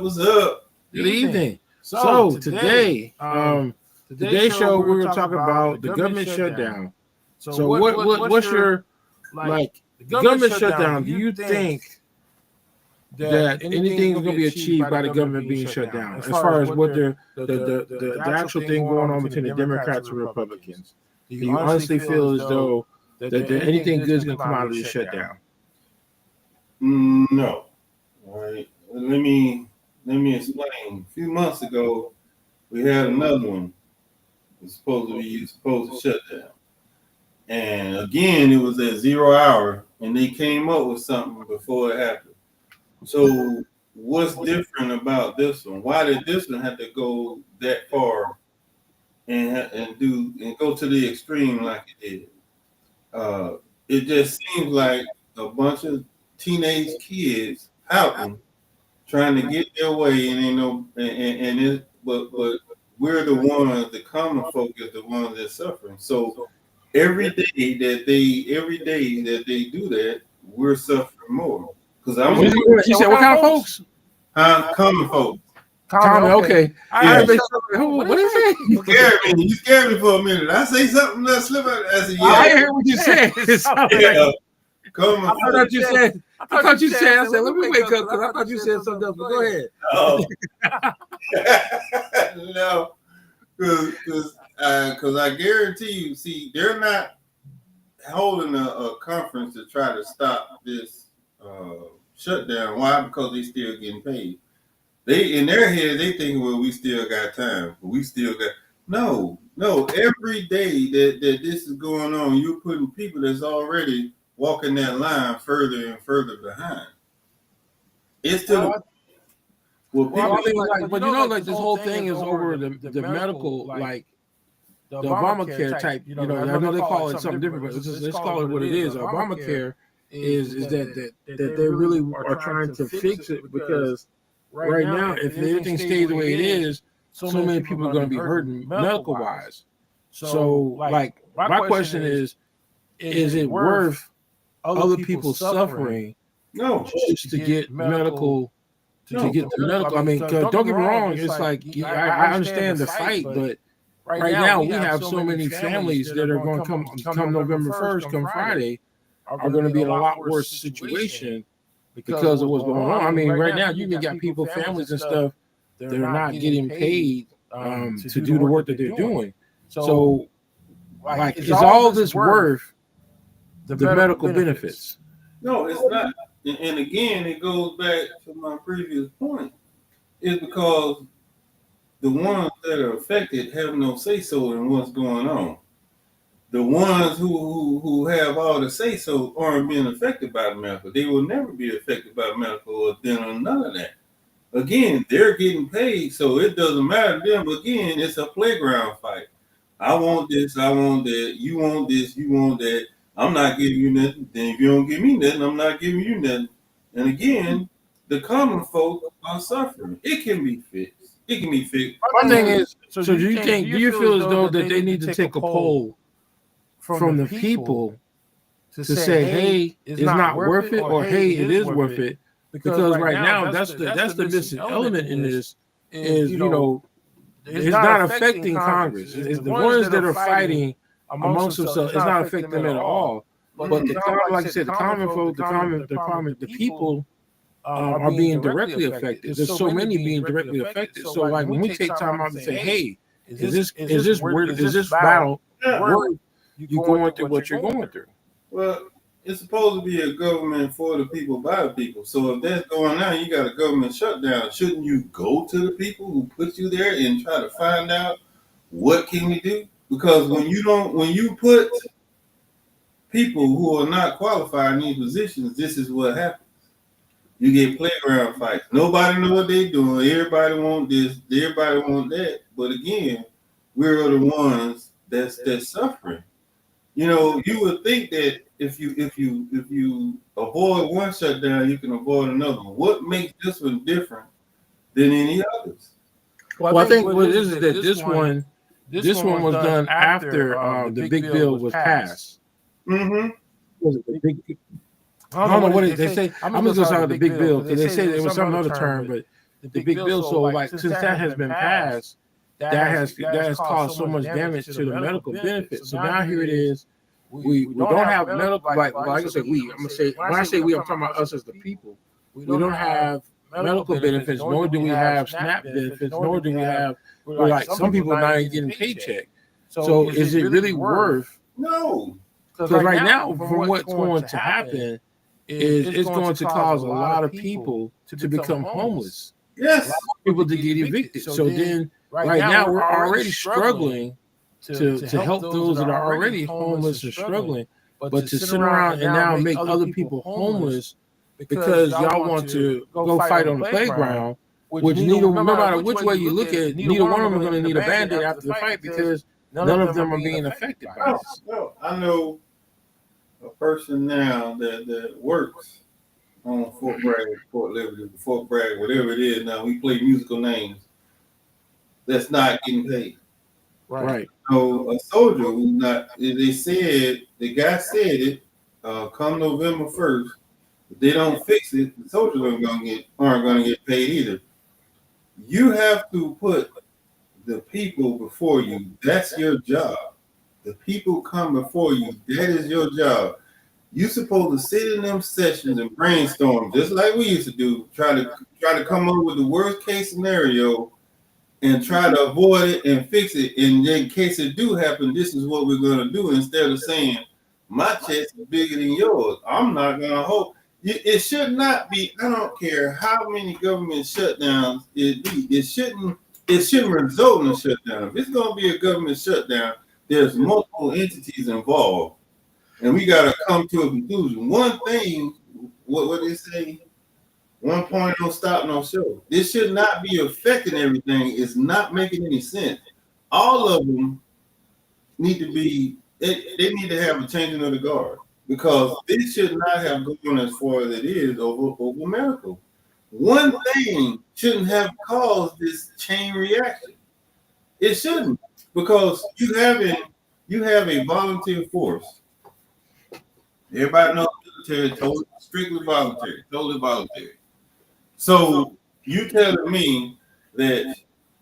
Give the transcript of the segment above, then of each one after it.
What's up? Good evening. So today, today's show we're going to talk about the government shutdown. So what's your the government shutdown? Do you think that anything is going to be achieved by the government being shut down, as far as what the actual thing going on between the Democrats and Republicans? Do you honestly feel as though that anything good is going to come out of this shutdown? No. All right. Let me explain. A few months ago, we had another one. It was supposed to shut down. And again, it was at 0 hour, and they came up with something before it happened. So what's different about this one? Why did this one have to go that far and go to the extreme like it did? It just seems like a bunch of teenage kids pouting, trying to get their way, but we're the ones, the common folk is the ones that's suffering. So every day that they do that, we're suffering more. Because you said what kind of folks? Common folks. Common, okay. Yeah. What is it? You scared me for a minute. I say something that slip out. I said, yeah. I heard what you said. Yeah. I thought you said. I said, let me wake up because I thought you said something else. But go ahead. Oh. No, because I guarantee you, see, they're not holding a conference to try to stop this shutdown. Why? Because they still getting paid. They in their head they think, well, we still got time, but we still got no. Every day that this is going on, you're putting people that's already walking that line further and further behind. It's still. But this whole thing is over the medical, like the Obamacare type. I know they call it something different, but let's call it what it is. Obamacare is that they really are trying to fix it because right now, if everything stays the way it is, so many people are going to be hurting medical wise. So, my question is it worth other people suffering? No, just to get medical. To get the medical, I mean, don't get me wrong. It's like I understand the fight, but right now we have so many families that are going to come November 1st, come Friday, are going to be in a lot worse situation because of what's going on. I mean, right now you can got people, families and stuff that are not getting paid to do the work that they're doing. So, is all this worth the medical benefits? No, it's not. And again, it goes back to my previous point. It's because the ones that are affected have no say-so in what's going on. The ones who have all the say-so aren't being affected by the medical. They will never be affected by medical or none of that. Again, they're getting paid, so it doesn't matter to them. Again, it's a playground fight. I want this, I want that. You want this, you want that. I'm not giving you nothing. Then if you don't give me nothing, I'm not giving you nothing. And again, the common folk are suffering. It can be fixed. It can be fixed. One thing is, so do you feel as though that they need to take a poll from the people to say, hey, it's not worth it, or hey, it is worth it? Because right now, that's the missing element in this. Is it's not affecting Congress. It's the ones that are fighting amongst themselves. It's not affecting them at all. But like I said, the common folk, the people are being directly affected. There's so many being directly affected. So like when we take time out and say, hey, is this battle worth you going through what you're going through? Well, it's supposed to be a government for the people by the people. So if that's going on, you got a government shutdown. Shouldn't you go to the people who put you there and try to find out what can we do? Because when you put people who are not qualified in these positions, this is what happens. You get playground fights. Nobody know what they're doing. Everybody want this. Everybody want that. But again, we're the ones that's suffering. You would think that if you avoid one shutdown, you can avoid another one. What makes this one different than any others? Well, I think what it is that this one was done after the big bill was passed. Mm-hmm. Was it the big? I don't know what they say. I'm just going to talk about the big bill because they say it was some other term, but the big bill. So like since that has been passed, that has caused so much damage to the medical benefits. So now here it is. We don't have medical, like I said, I'm gonna say, when I say we, I'm talking about us as the people. We don't have medical benefits, nor do we have SNAP benefits, nor do we have, like some people not even getting paycheck. So is it really worth? No, because right now, from what's going to happen, is it's going to cause a lot of people to become homeless. Yes, People to get evicted. So then, right now, we're already struggling to help those that are already homeless or struggling, but to sit around and now make other people homeless because y'all want to go fight on the playground, which no matter which way you look at it, neither one of them are going to need a Band-Aid after the fight because none of them are being affected by this. No, I know a person now that works on Fort Bragg, Fort Liberty, Fort Bragg, whatever it is now. We play musical names. That's not getting paid. Right. So a soldier who's not. They said the guy said it. Come November 1st, if they don't fix it, the soldiers aren't gonna get paid either. You have to put the people before you. That's your job. The people come before you. That is your job. You supposed to sit in them sessions and brainstorm, just like we used to do. Try to come up with the worst case scenario and try to avoid it and fix it. And in case it do happen, this is what we're gonna do. Instead of saying my chest is bigger than yours, I'm not gonna hope. It should not be. I don't care how many government shutdowns it be. It shouldn't result in a shutdown. If it's gonna be a government shutdown, there's multiple entities involved, and we gotta come to a conclusion. One thing, what they say, one point don't stop no show. This should not be affecting everything. It's not making any sense. All of them need to be. They need to have a changing of the guard because this should not have gone as far as it is over America. One thing shouldn't have caused this chain reaction. It shouldn't, because you have a volunteer force. Everybody knows military is totally strictly voluntary, totally voluntary. So you telling me that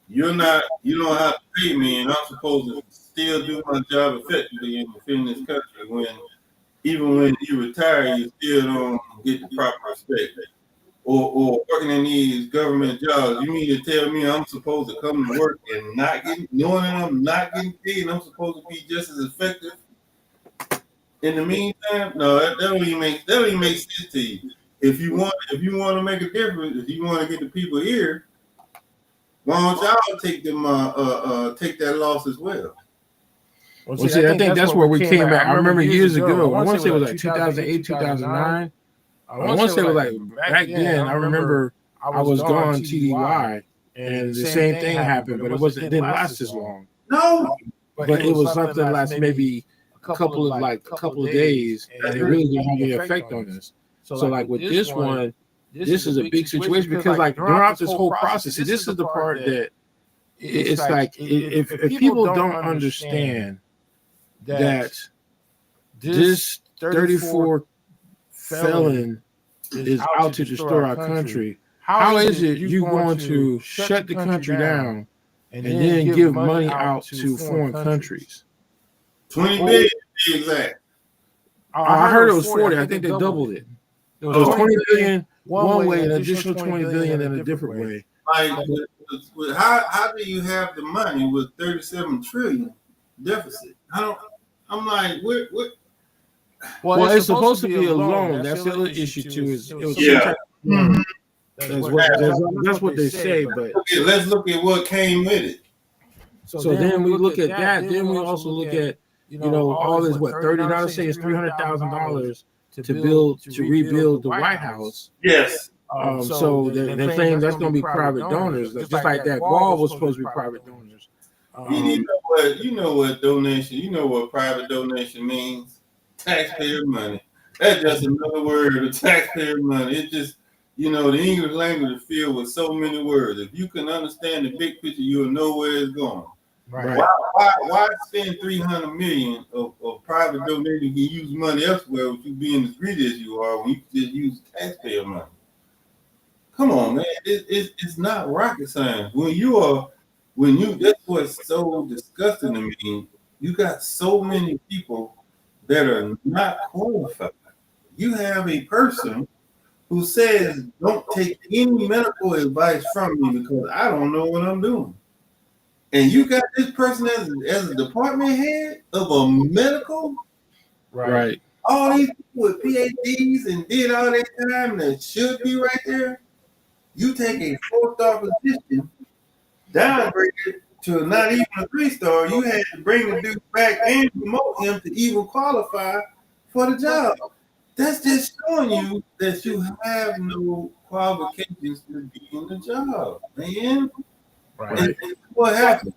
you don't have to pay me, and I'm supposed to still do my job effectively in defending this country when even when you retire, you still don't get the proper respect. Or working in these government jobs, you mean to tell me I'm supposed to come to work and knowing that I'm not getting paid, and I'm supposed to be just as effective in the meantime? No, that don't even make sense to you. If you want to make a difference, if you want to get the people here, why don't y'all take that loss as well? Well, see, I think that's where we came at. I remember years ago. I want to say it was like 2008, 2009. I want to say it was like back then. I remember I was gone TDY, and the same thing happened, but it didn't last as long. No, but it was something that lasted maybe a couple of days, and it really didn't have any effect on us. So like with this one, this is a big situation because like throughout this whole process, this is the part that it's like if people don't understand that this 34 felon is out to destroy our country, how is it you going to shut the country down and then give money out to foreign countries? 20 billion to be exact. I heard it was 40. I think they doubled it. It was 20 billion one way and an additional 20 billion in a different way. Like, how do you have the money with 37 trillion deficit? I'm like, what? Well, it's supposed to be a loan. That's the other issue too. That's what they say. But let's look at what came with it. So then we look at that. Then we also look at all this $30. Say it's $300,000 to rebuild the White House. Yes. So they're saying that's going to be private donors, just like that wall was supposed to be private donors. You know what donation? You know what private donation means? Taxpayer money. That's just another word of taxpayer money. It just, the English language is filled with so many words. If you can understand the big picture, you'll know where it's going. Right. Why spend $300 million of private donation? You can use money elsewhere with you being as greedy as you are when you can just use taxpayer money. Come on, man. It's not rocket science. That's what's so disgusting to me. You got so many people that are not qualified. You have a person who says, don't take any medical advice from me because I don't know what I'm doing. And you got this person as a department head of a medical. Right. All these people with PhDs and did all that time that should be right there. You take a 4-star position, downgrade it to not even a 3-star. You had to bring the dude back and promote him to even qualify for the job. That's just showing you that you have no qualifications to be in the job, man. Right. And what happened?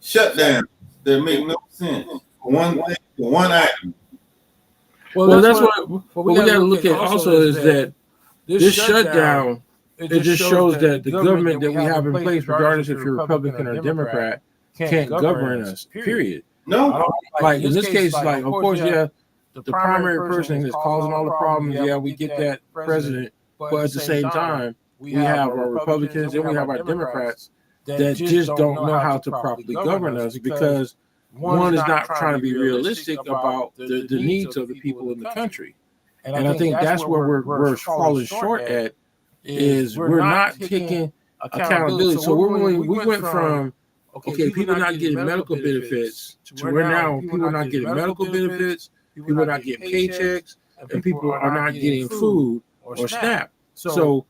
Shutdown that make no sense. One thing, one item. Well, that's what we got to look at also is that this shutdown, it just shows that the government that we have in place, regardless if you're Republican or Democrat, can't govern us, period. No. Like in this case, like, of course, yeah, the primary person is causing all the problems. Yeah, we get that president, but at the same time, we have our Republicans and we have our Democrats that just don't know how to properly govern us because one is not trying to be realistic about the needs of the people in the country. And I think that's where we're falling short at is we're not taking accountability. So we went from, okay, people not getting medical benefits to where now people are not getting medical benefits, people are not getting paychecks, and people are not getting food or SNAP. So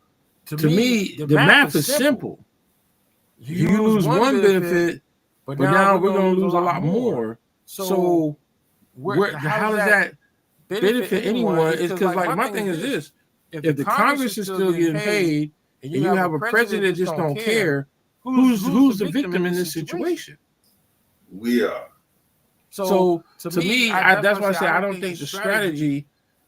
to me, the math is simple. You lose one benefit, but now we're going to lose a lot more. So how does that benefit anyone? Is because, like, my thing is this: if the Congress is still getting paid, and you have a president that just don't care, who's the victim in this situation? We are. So to me, that's why I say I don't think the strategy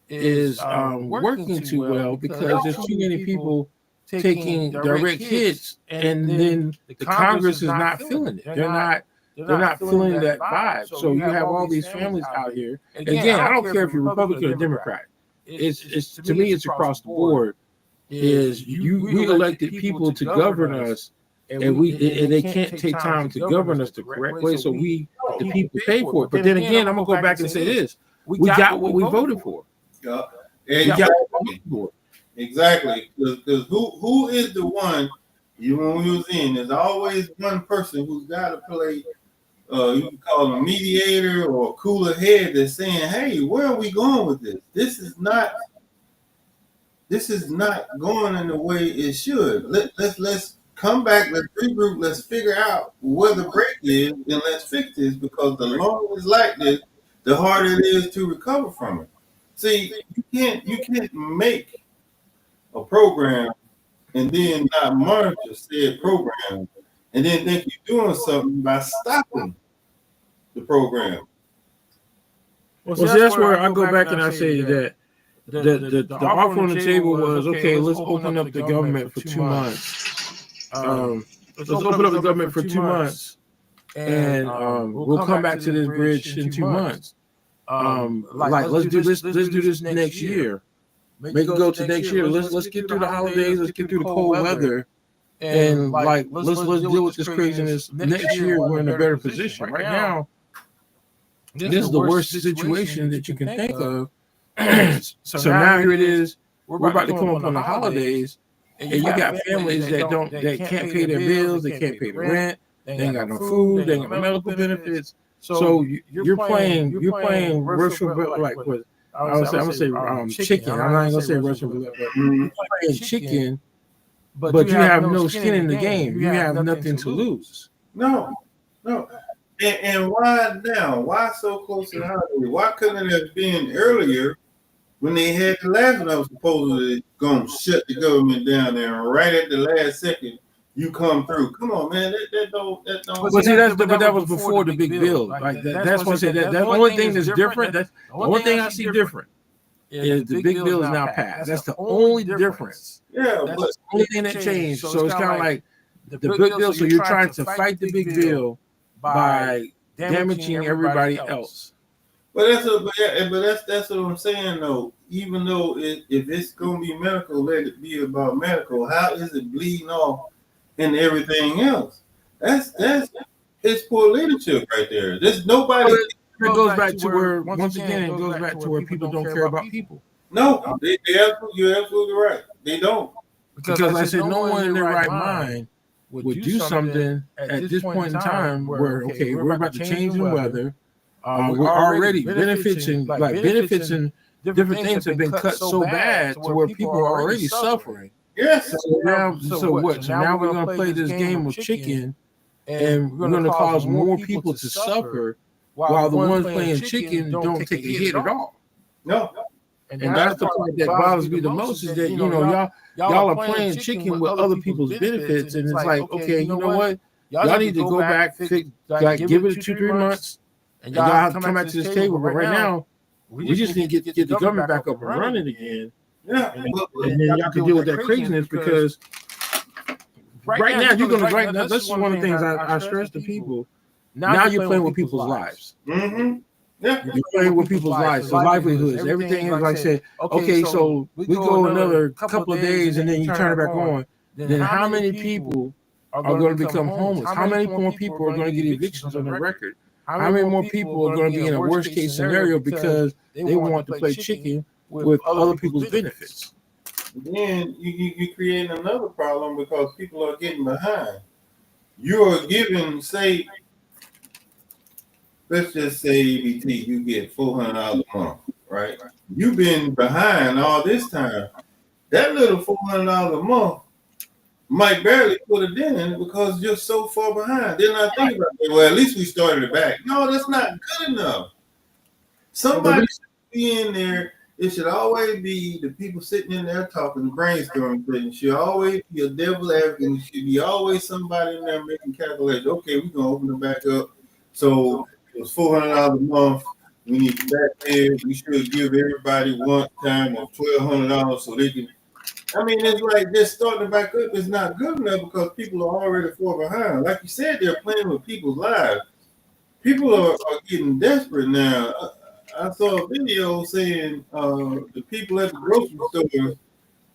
is working too well because there's too many people taking direct hits, and then the Congress is not feeling it. They're not feeling that vibe. So you have all these families out here. Again, I don't care if you're Republican or Democrat. It's to me, it's across the board. Is we elected people to govern us, and they can't take time to govern us the correct way. So the people pay for it. But then again, I'm gonna go back and say this: we got what we voted for. Yeah. Exactly. Because who is the one? When we was in, there's always one person who's got to play. You can call him a mediator or a cooler head that's saying, "Hey, where are we going with this? This is not going in the way it should. Let's come back. Let's regroup. Let's figure out where the break is, and let's fix this. Because the longer it's like this, the harder it is to recover from it. See, you can't make a program and then not monitor said program and then think you're doing something by stopping the program. Well, so that's where I go back and I say that the offer on the table was, okay, let's open up the government for 2 months. Let's open up the government for 2 months, and we'll come back to this bridge in 2 months. Let's do this next year. Make it go to next year. Let's get through the holidays. Let's get through the cold weather, and let's deal with this craziness. Next year, we're in a better position. Right now, this is the worst situation that you can think of. So now here it is. We're about to come up on the holidays, and you got families that can't pay their bills. They can't pay the rent. They ain't got no food. They ain't got no medical benefits. So you're playing virtual, like what? I'm gonna say chicken. I'm not gonna say Russian roulette, but you're playing chicken, but you have no skin in the game. You have nothing to lose. No. And why now? Why so close to the holiday? Why couldn't it have been earlier when they had the last one that was supposedly going to shut the government down there, and right at the last second you come through? Come on, man. That don't. But see, that was before the big bill. Like that's what I said. That's the only thing that's different. That's the only thing I see different is the big bill is now passed. That's the only difference. Yeah, that's the only thing that changed. So it's kind of like the big bill. So you're trying to fight the big bill by damaging everybody else. But that's what I'm saying though. Even though if it's gonna be medical, let it be about medical. How is it bleeding off and everything else? That's it's poor leadership right there. There's nobody. It goes back to where once again it goes back to where people don't care about people. No, you're absolutely right. They don't. Because like I said, no one in their right mind would do something at this point in time where okay, we're about to change the weather. We're already benefits and different things have been cut so bad to where people are already suffering. Yes. So what? So now we're gonna play this game of chicken, and we're gonna cause more people to suffer, while the ones playing chicken don't take a hit at all. No. And that's the part that bothers me the most is that y'all are playing chicken with other people's benefits, and it's like, okay, you know what? Y'all need to go back, give it 2-3 months, and y'all have to come back to this table. But right now, we just need to get the government back up and running again. Yeah, and then y'all can deal with that craziness because right now you're gonna right now. This is one of the things I stress to people. Now you're playing with people's lives. Mm-hmm. Yeah. You're playing with people's lives, their livelihoods, everything is like I said. Okay, so we go another couple of days and then you turn it back on. Then how many people are going to become homeless? How many more people are going to get evictions on the record? How many more people are going to be in a worst case scenario because they want to play chicken with other people's benefits? Then you create another problem because people are getting behind. You are giving, say, let's just say EBT, you get $400 a month, right? You've been behind all this time. That little $400 a month might barely put a dent in it because you're so far behind. Then I think about it. Well, at least we started it back. No, that's not good enough. Somebody should be in there. It should always be the people sitting in there talking, brainstorming. It should always be a devil advocate. It should be always somebody in there making calculations. Okay, we're gonna open it back up. So it was $400 a month. We need back there. We should give everybody one time of $1,200 so they can. I mean, it's like just starting back up is not good enough because people are already far behind. Like you said, they're playing with people's lives. People are getting desperate now. I saw a video saying the people at the grocery store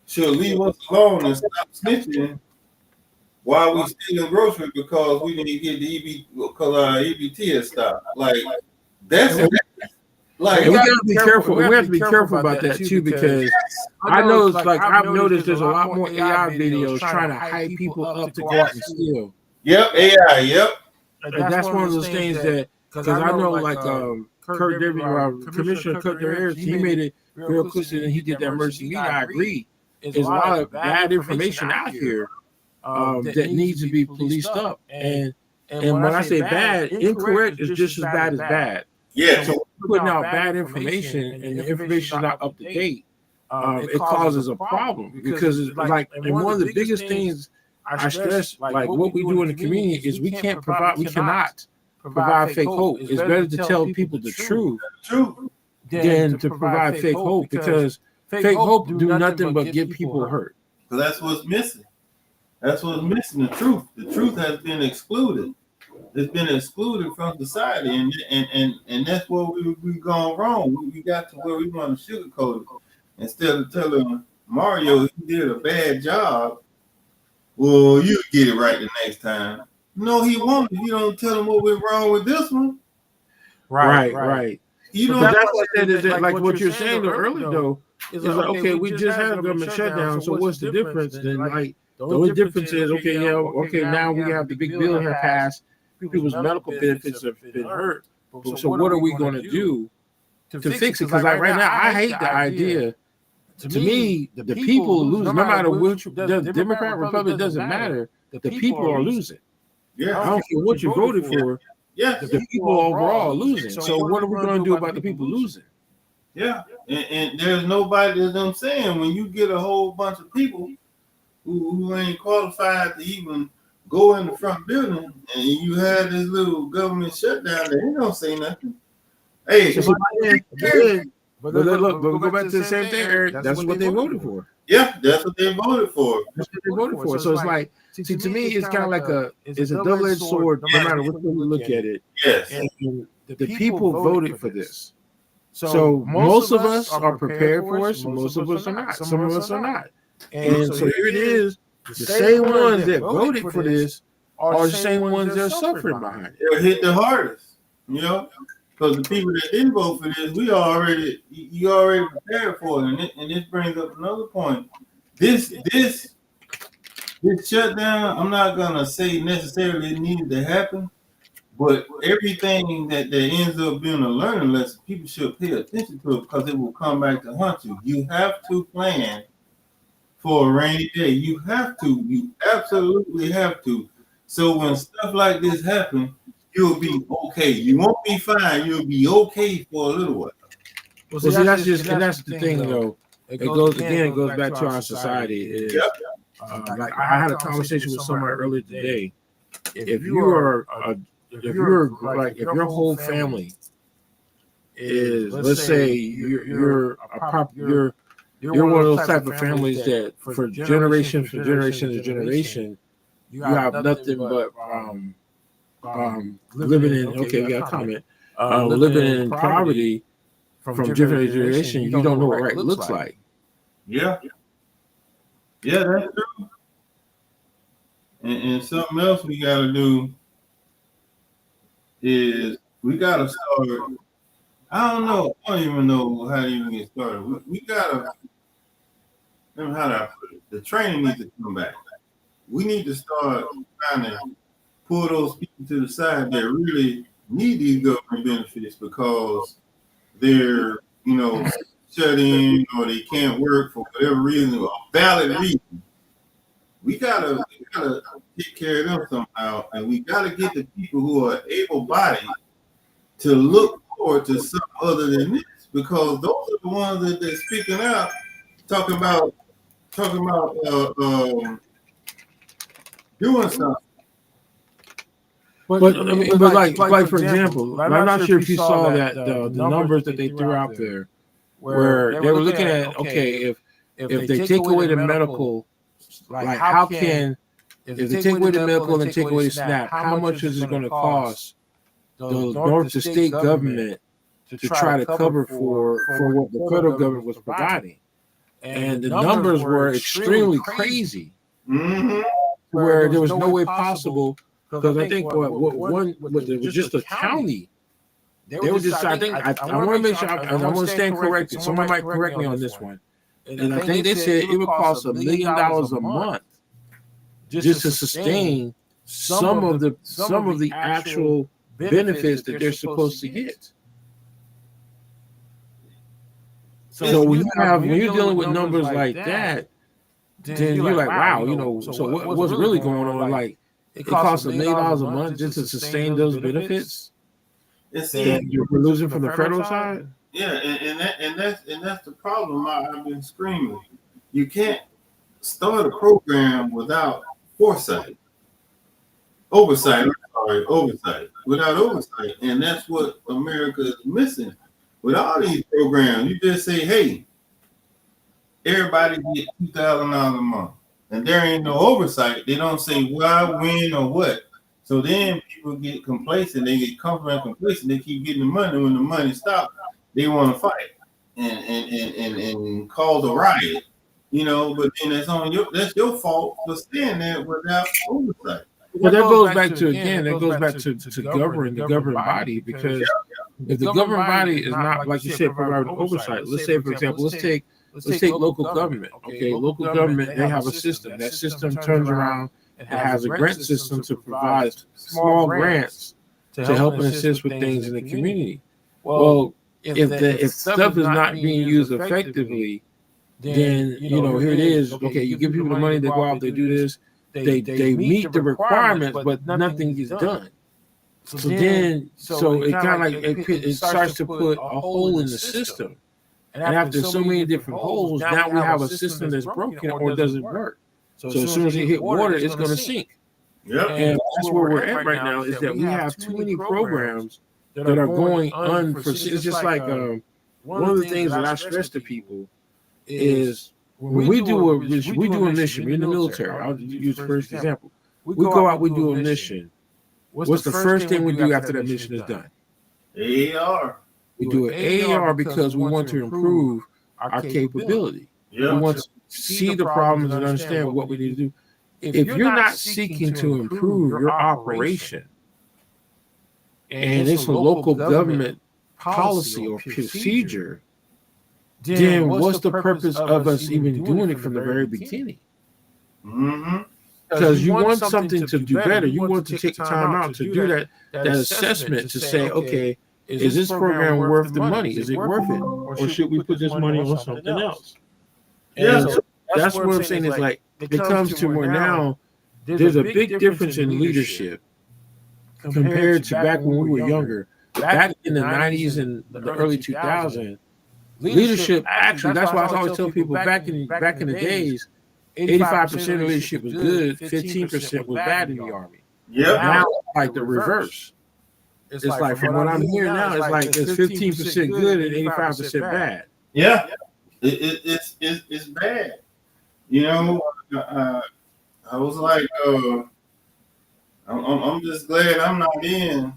should leave us alone and stop snitching while we still in grocery because we didn't get the because our EBT has stopped. Like that's like we gotta be careful. We have to be careful about that too because I know it's like I've noticed there's a lot more AI videos trying to hype people up to go out and steal. Yep, AI. Yep, and that's one of those things that because I know like Kurt David, Commissioner Kurt David, he made it real clear and he did that emergency meeting. I agree. There's a lot of bad information out here that needs to be policed up. And when I say bad, incorrect is just as bad as bad. Yeah. So putting out bad information and the information is not up to date, it causes a problem because it's like, and one of the biggest things I stress, like what we do in the community is we cannot provide fake hope. It's better to tell people the truth than to provide fake hope because fake hope do nothing but get people hurt. So that's what's missing. That's what's missing. The truth. The truth has been excluded. It's been excluded from society, and that's where we've gone wrong. We got to where we want to sugarcoat it instead of telling Mario he did a bad job. Well, you get it right the next time. No, he won't. If you don't tell him what went wrong with this one. Right. You know, that's what I said is that like what you're saying earlier though is like okay, we just had a government shutdown. So what's the difference? Then like the only difference is okay, now we have the big bill here passed. People's medical benefits have been hurt. So what are we going to do to fix it? Because like right now, I hate the idea. To me, the people lose no matter which Democrat, Republican, doesn't matter. The people are losing. Yeah, I don't care what you voted for. Yeah, the people overall are losing. So what are we going to do about the people losing? Yeah, and there's nobody. That's what I'm saying. When you get a whole bunch of people who ain't qualified to even go in the front building, and you have this little government shutdown, they ain't gonna say nothing. Hey, but look, we go back to the same thing, Eric. That's what they voted for. Yeah, that's what they voted for. That's what they voted for. So it's like, to me, it's kind of like it's a double-edged sword, no matter which way you look at it. Yes. And the people voted for this. So most of us are prepared for it. Most of us are not. Some of us are not. And so here it is. The same ones that voted for this are the same ones that are suffering behind it. They're hit the hardest, because the people that didn't vote for this, you already prepared for it. And this brings up another point. This shutdown, I'm not gonna say necessarily it needed to happen, but everything that ends up being a learning lesson, people should pay attention to it because it will come back to haunt you. You have to plan for a rainy day. You have to. You absolutely have to. So when stuff like this happens, you'll be okay. You won't be fine. You'll be okay for a little while. Well, see, that's the thing, though. It goes back to our society. Like I had a conversation with someone earlier today. If your whole family is, let's say you're one of those type of families that for generation to generation, you have nothing but living in living in poverty from generation to generation. You don't know what right looks like. Yeah, that's true. And something else we got to do is we got to start. I don't even know how to even get started. We got to. How do I put it? The training needs to come back. We need to start trying to pull those people to the side that really need these government benefits because they're, shut in or they can't work for whatever reason, or valid reason. We gotta take care of them somehow, and we gotta get the people who are able-bodied to look forward to something other than this, because those are the ones that they're speaking out, talking about doing something. But for example, I'm not sure if you saw that the numbers that they threw out there, where they were looking at, if they take away the medical, like how can, if they take away the medical and take away the SNAP, how much is it going to cost the state government to try to cover for what the federal government was providing? And the numbers were extremely crazy, where there was no way possible. Because I think it was just a county. They were just, I want to make sure, I want to stand corrected. Someone might correct me on this one. And I think they said it would cost $1 million a month just to sustain some of the actual benefits that they're supposed to get. So when you're dealing with numbers like that, then you're like, wow, so what's really going on? Like, it costs $1 million a month just to sustain those benefits that you're losing from the federal side. Yeah, and that's the problem. I've been screaming. You can't start a program without oversight. Without oversight, and that's what America is missing. With all these programs, you just say, "Hey, everybody get $2,000 a month." And there ain't no oversight. They don't say why, when, or what. So then people get complacent. They get comfortable and complacent. They keep getting the money. When the money stops, they want to fight and cause a riot. But then that's your fault for staying there without oversight. But that goes back to govern the governing body, because if the governing body is not, like you said, providing oversight. Let's say, for example, let's take local government. Okay, local government, they have a system. That system turns around and has a grant system to provide small grants to help and assist with things in the community. Well, if stuff is not being used effectively, then here it is. Okay, you give people the money, they go out, they do this, they meet the requirements, but nothing is done. So it kind of like it starts to put a hole in the system. And after so many different holes, now we have a system that's broken or doesn't work. So as soon as it hit water, it's going to sink. Yep. And that's where we're at right now, is that we have too many programs that are going unforeseen. It's just like one of the things that I stress to people is when we do a mission, we're in the military. I'll use the first example. We go out, we do a mission. What's the first thing we do after that mission is done? AR. We do it AR because we want to improve our capability. Yeah. We want to see the problems and understand what we need to do. If you're not seeking to improve your operation, and it's a local government policy or procedure, then what's the purpose of us even doing it from the very beginning? Mm-hmm. Because you want something to do better. You want to take time out to do that assessment to say, okay, is this program worth the money? Is it worth it? Or should we put this money on something else? Yeah. And so that's what I'm saying is like, it comes to where now there's a big difference in leadership compared to back when we were younger. Back in the 90s and the early 2000s, leadership actually, that's why I always tell people back in the days, 85% of leadership was good, 15% was bad in the Army. Yeah. Now, like the reverse. It's like from what I'm hearing now, it's like it's 15% good and 85% bad. Yeah. It's bad. You know, I was like, I'm just glad I'm not in.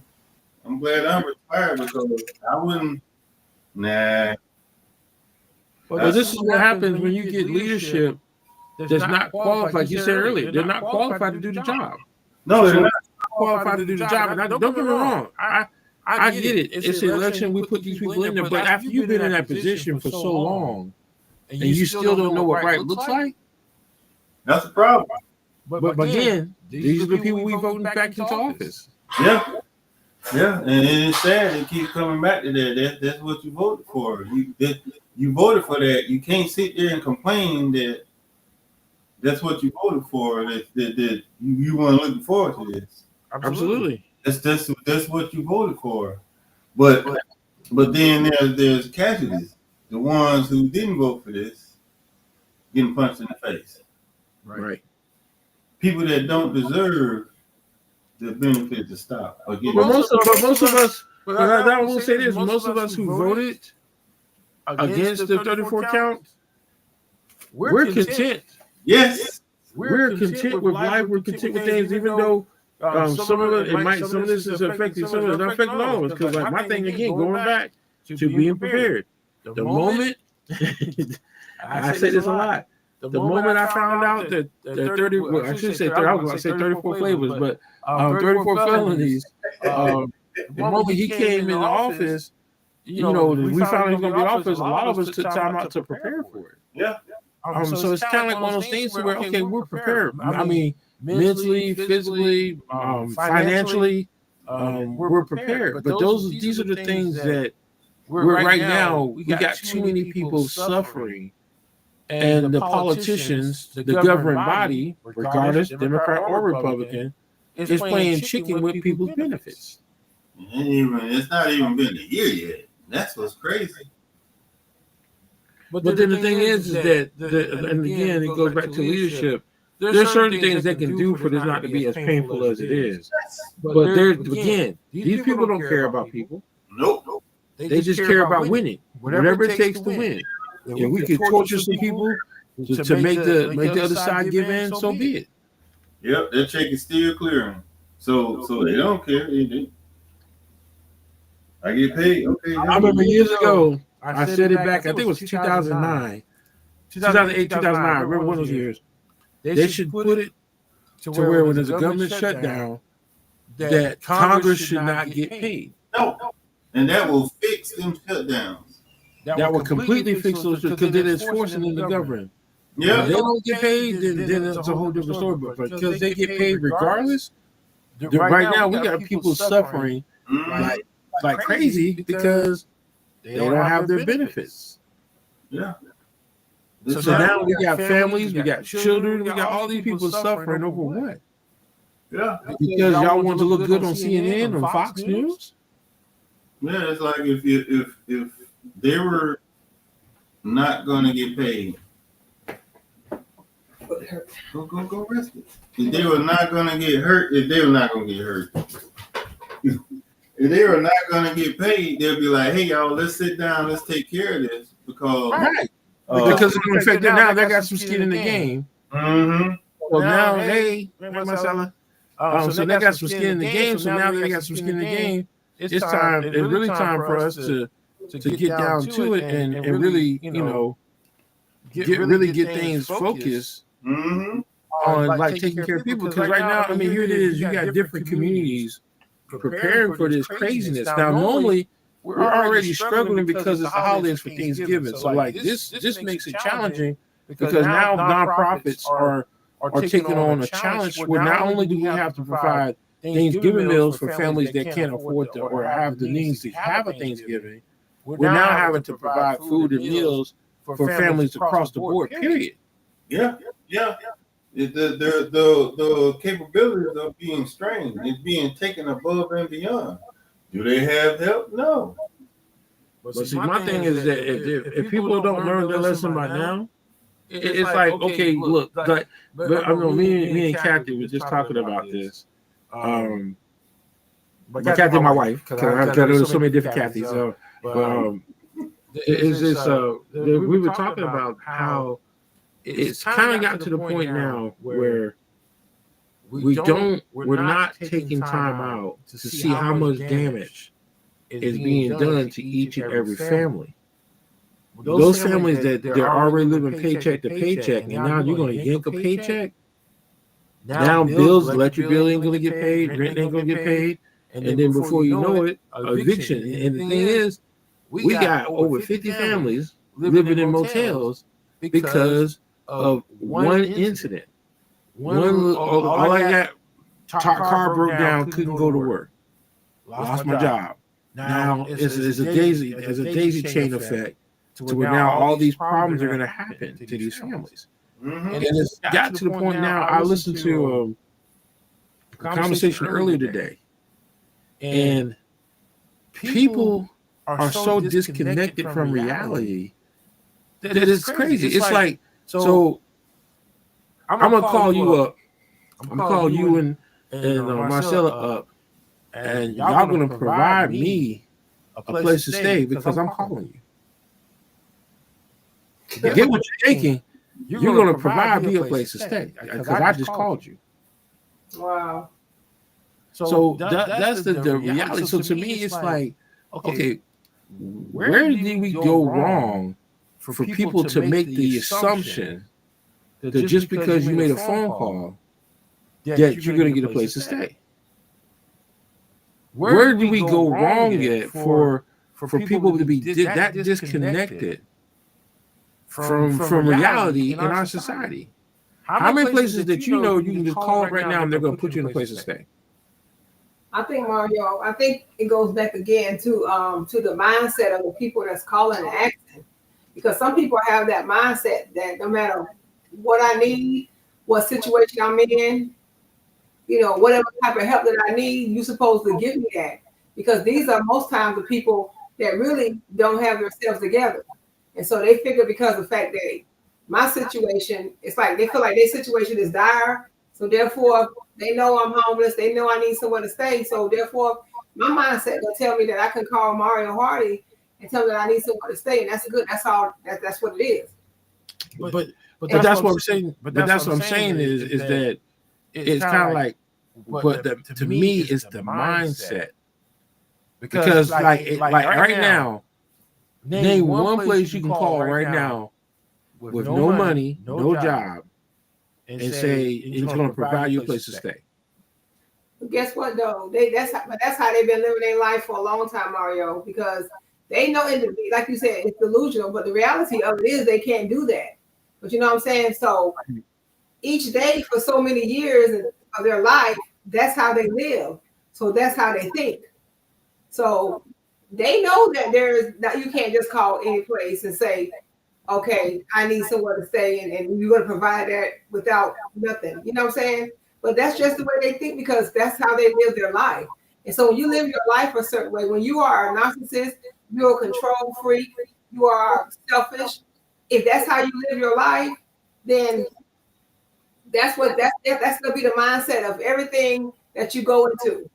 I'm glad I'm retired because I wouldn't. Nah. Well, this is what happens when you get leadership that's not qualified. Like you said earlier, they're not qualified to do the job. No, they're not qualified to do the job. And don't get me wrong. I get it. It's an election. We put these people in there. But after you've been in that position for so long and you still don't know what right looks like, that's the problem. But again, these are the people we voting back into office. Yeah. Yeah. And it's sad they keep coming back to that. That's what you voted for. You voted for that. You can't sit there and complain that that's what you voted for. That you weren't looking forward to this. Absolutely. That's what you voted for. But then there's casualties. The ones who didn't vote for this getting punched in the face. Right. People that don't deserve the benefit to stop. But most of us, I will say this: most of us who voted against the 34 count, we're content. Yes, we're content with life. We're content with things, even though some of this is affecting some of us, not affecting all of us. Because like my thing again, going back to being prepared. The moment I say this a lot. The moment I found out that 30, well, I should say 30, I was going to say 34 flavors, but 34 felonies. The moment he came in the office, we found out he was going to be in office. A lot of us took time out to prepare for it. Yeah. So it's kind of like one of those things where, okay, we're prepared. I mean, mentally, physically, financially, we're prepared. But these are the things that right now, we got too many people suffering. And the politicians, the governing body, regardless, Democrat or Republican, is playing chicken with people's benefits. It's not even been a year yet. That's what's crazy. But then the thing is that, and again, it goes back to leadership. There's certain things they can do for this not to be as painful as it is. But again, these people don't care about people. Nope. They just care about winning, whatever it takes to win. If we can torture some people to make the other side give in, so be it. Yep, that check is still clearing. So they don't care. I get paid. Okay. I remember years ago, I said it back, I think it was 2009. 2008, 2009, I remember one of those years. They should put it to where when there's a government shutdown, that Congress should not get paid. No. And that will fix them shutdowns. That will completely fix those because then it's forcing them to govern. Yeah. If they don't get paid, then it's a whole different story. But because they get paid regardless, right now we got people suffering like crazy because they don't have their benefits. Yeah. So now we got families, we got children, we got all these people suffering over what? Yeah. Because y'all want to look good on CNN or Fox News? Yeah, it's like if they were not gonna get paid, go rest it. If they were not gonna get hurt, if they were not gonna get paid, they'll be like, "Hey, y'all, let's sit down, let's take care of this because because it's gonna affect them now. They got some skin in the game. Mm-hmm. So now they, so they got some skin in the game. So now that they got some skin in the game, it's really time for us to to get down to it and really, get things focused on like taking care of people. Because right now, I mean, here it is, you got different communities preparing for this craziness. Now, normally we're already struggling because it's the holidays for Thanksgiving. So like this makes it challenging because now nonprofits are taking on a challenge where not only do we have to provide Thanksgiving meals for families that can't afford to or have the means to have a Thanksgiving, we're now having to provide food and meals for families across the board, period. Yeah. The capabilities are being strained. It's being taken above and beyond. Do they have help? No. But see, my thing is that if people don't learn their lesson by now, it's like, okay, look, but I know me and Kathy were just talking about this. But Kathy, my wife, because there's so many different Kathys. We were talking about how it's kind of got to the point now where we're not taking time out to see how much damage is being done to each and every family. Those families that they're already living paycheck to paycheck, and now you're going to yank a paycheck. Now bills, electric bill ain't going to get paid, rent ain't going to get paid, and then before you know it, eviction. And the thing is, we got over 50 families living in motels because of one incident. All I got, car broke down, couldn't go to work, lost my job. Now it's a daisy chain effect to where now all these problems are going to happen to these families. And it's got to the point now. I listened to a conversation earlier today, and people are so disconnected from reality that it's crazy. It's like, so I'm gonna call you up. I'm gonna call you and Marcella up, and y'all gonna provide me a place to stay because I'm calling you. Get what you're taking. You're gonna provide me a place to stay because I just called you. Wow. So that's the reality. So to me, it's like, okay, where did we go wrong for people to make the assumption that just because you made a phone call that you're going to get a place to stay? Where did we go wrong yet for people to be that disconnected from reality in our society? How many places that you know you can just call up right now and they're going to put you in a place to stay? I think, Mario, it goes back again to the mindset of the people that's calling and asking. Because some people have that mindset that no matter what I need, what situation I'm in, whatever type of help that I need, you're supposed to give me that. Because these are most times the people that really don't have themselves together. And so they figure because of the fact that my situation, it's like they feel like their situation is dire. So therefore, they know I'm homeless. They know I need somewhere to stay. So therefore, my mindset will tell me that I can call Mario Hardy and tell me that I need somewhere to stay, and that's good. That's all. That's what it is. But that's what I'm saying. But that's what I'm saying is that it's kind of like, but to me, it's the mindset. Because like right now, name one place you can call right now with no money, no job, and say it's going to provide you a place to stay. But guess what though? That's how they've been living their life for a long time, Mario. Because they know, like you said, it's delusional. But the reality of it is they can't do that. But you know what I'm saying? So each day for so many years of their life, that's how they live. So that's how they think. So they know that you can't just call any place and say, okay, I need somewhere to stay, and you're going to provide that without nothing. You know what I'm saying? But that's just the way they think because that's how they live their life. And so when you live your life a certain way, when you are a narcissist, you're a control freak, you are selfish. If that's how you live your life, then that's going to be the mindset of everything that you go into.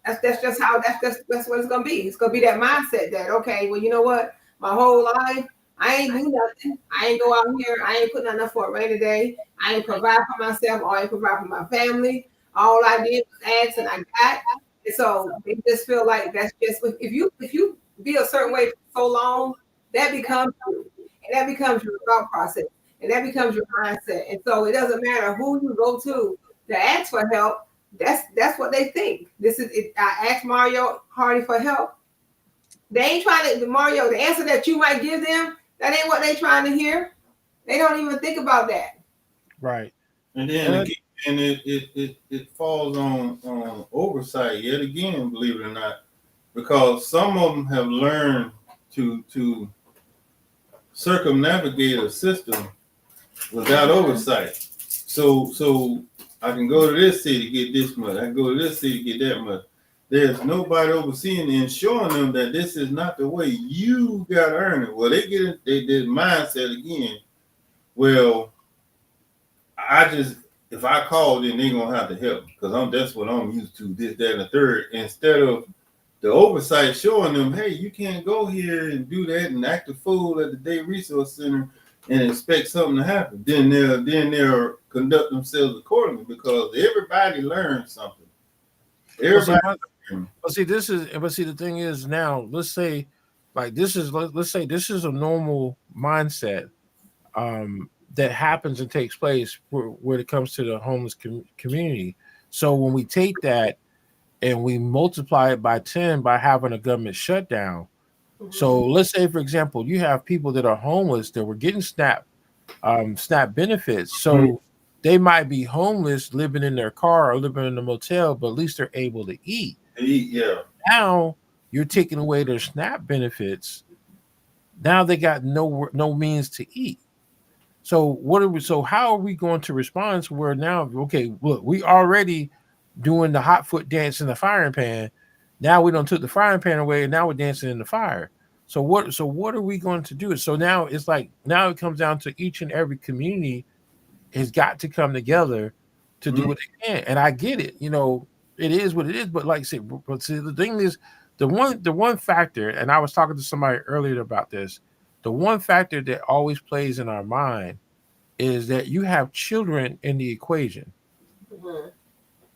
That's just what it's going to be. It's going to be that mindset that, okay, well, you know what? My whole life, I ain't do nothing. I ain't go out here. I ain't put nothing up for a rainy day. I ain't provide for myself or I ain't provide for my family. All I did was ask and I got. And so they just feel like that's just, if you be a certain way for so long, that becomes you. And that becomes your thought process. And that becomes your mindset. And so it doesn't matter who you go to ask for help. That's what they think. This is it, I asked Mario Hardy for help. They ain't trying to Mario, the answer that you might give them, that ain't what they trying to hear. They don't even think about that. Right. And then again, it falls on oversight yet again, believe it or not, because some of them have learned to circumnavigate a system without oversight. So I can go to this city get this much. I can go to this city get that much. There's nobody overseeing and showing them that this is not the way. You got to earn it. Well, they get their mindset again. Well, if I call, then they're gonna have to help because that's what I'm used to. This, that, and the third. Instead of the oversight showing them, hey, you can't go here and do that and act a fool at the Day Resource Center and expect something to happen. Then they'll conduct themselves accordingly because everybody learns something. Everybody. But see, the thing is now, let's say this is a normal mindset that happens and takes place when it comes to the homeless community. So when we take that and we multiply it by 10 by having a government shutdown. Mm-hmm. So let's say, for example, you have people that are homeless that were getting SNAP benefits. So they might be homeless, living in their car or living in a motel, but at least they're able to eat. Yeah. Now you're taking away their SNAP benefits. Now they got no means to eat. So how are we going to respond to where now, okay, look, we already doing the hot foot dance in the frying pan. Now we don't took the frying pan away and now we're dancing in the fire. So what are we going to do? So now it's like, now it comes down to each and every community has got to come together to do what they can. And I get it, it is what it is. But like I said, the thing is, the one factor, and I was talking to somebody earlier about this, the one factor that always plays in our mind is that you have children in the equation. Mm-hmm.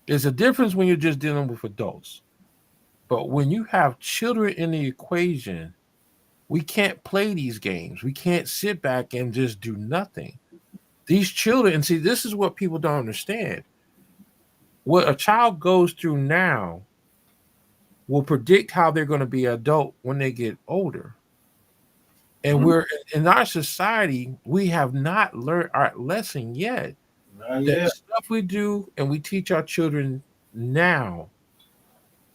There's a difference when you're just dealing with adults. But when you have children in the equation, we can't play these games. We can't sit back and just do nothing. These children, and see, this is what people don't understand. What a child goes through now will predict how they're going to be adult when they get older. And we're in our society, we have not learned our lesson yet. The stuff we do and we teach our children now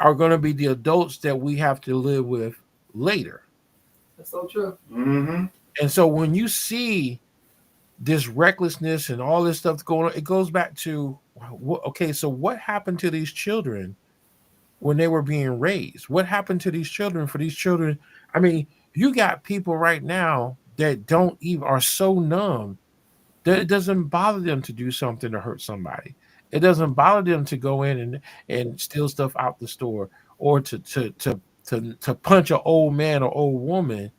are going to be the adults that we have to live with later. That's so true. Mm-hmm. And so when you see this recklessness and all this stuff going on, it goes back to, okay, so what happened to these children when they were being raised? What happened to these children? For these children, I mean, you got people right now that are so numb that it doesn't bother them to do something to hurt somebody. It doesn't bother them to go in and steal stuff out the store or to punch an old man or old woman.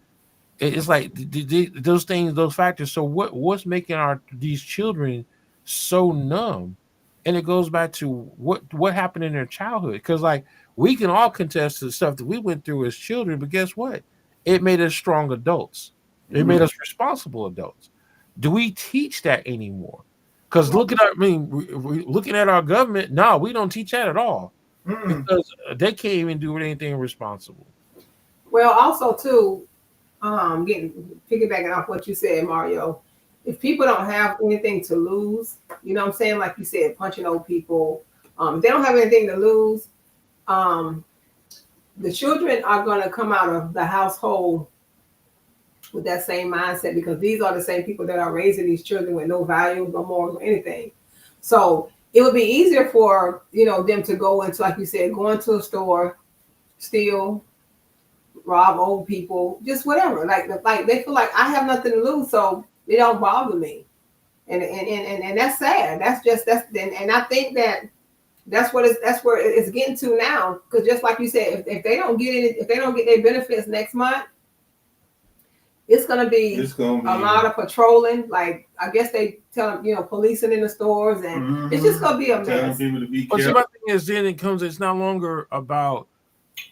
It's like those things, those factors. So what's making these children so numb? And it goes back to what happened in their childhood. Because like we can all contest to the stuff that we went through as children, but guess what? It made us strong adults. It made us responsible adults. Do we teach that anymore? Because looking at our government, no, we don't teach that at all. Because they can't even do anything responsible. Well, also too, piggybacking off what you said, Mario, if people don't have anything to lose, you know what I'm saying? Like you said, punching old people, if they don't have anything to lose, the children are going to come out of the household with that same mindset because these are the same people that are raising these children with no value, no morals, or anything. So it would be easier for, them to go into, like you said, go into a store, steal, rob old people, just whatever. Like they feel like I have nothing to lose, so it don't bother me. And that's sad. And I think that's where it's getting to now. Because just like you said, if they don't get their benefits next month, it's gonna be a lot of patrolling. Like I guess they tell them, policing in the stores, and it's just gonna be a mess. But the thing is, then it's no longer about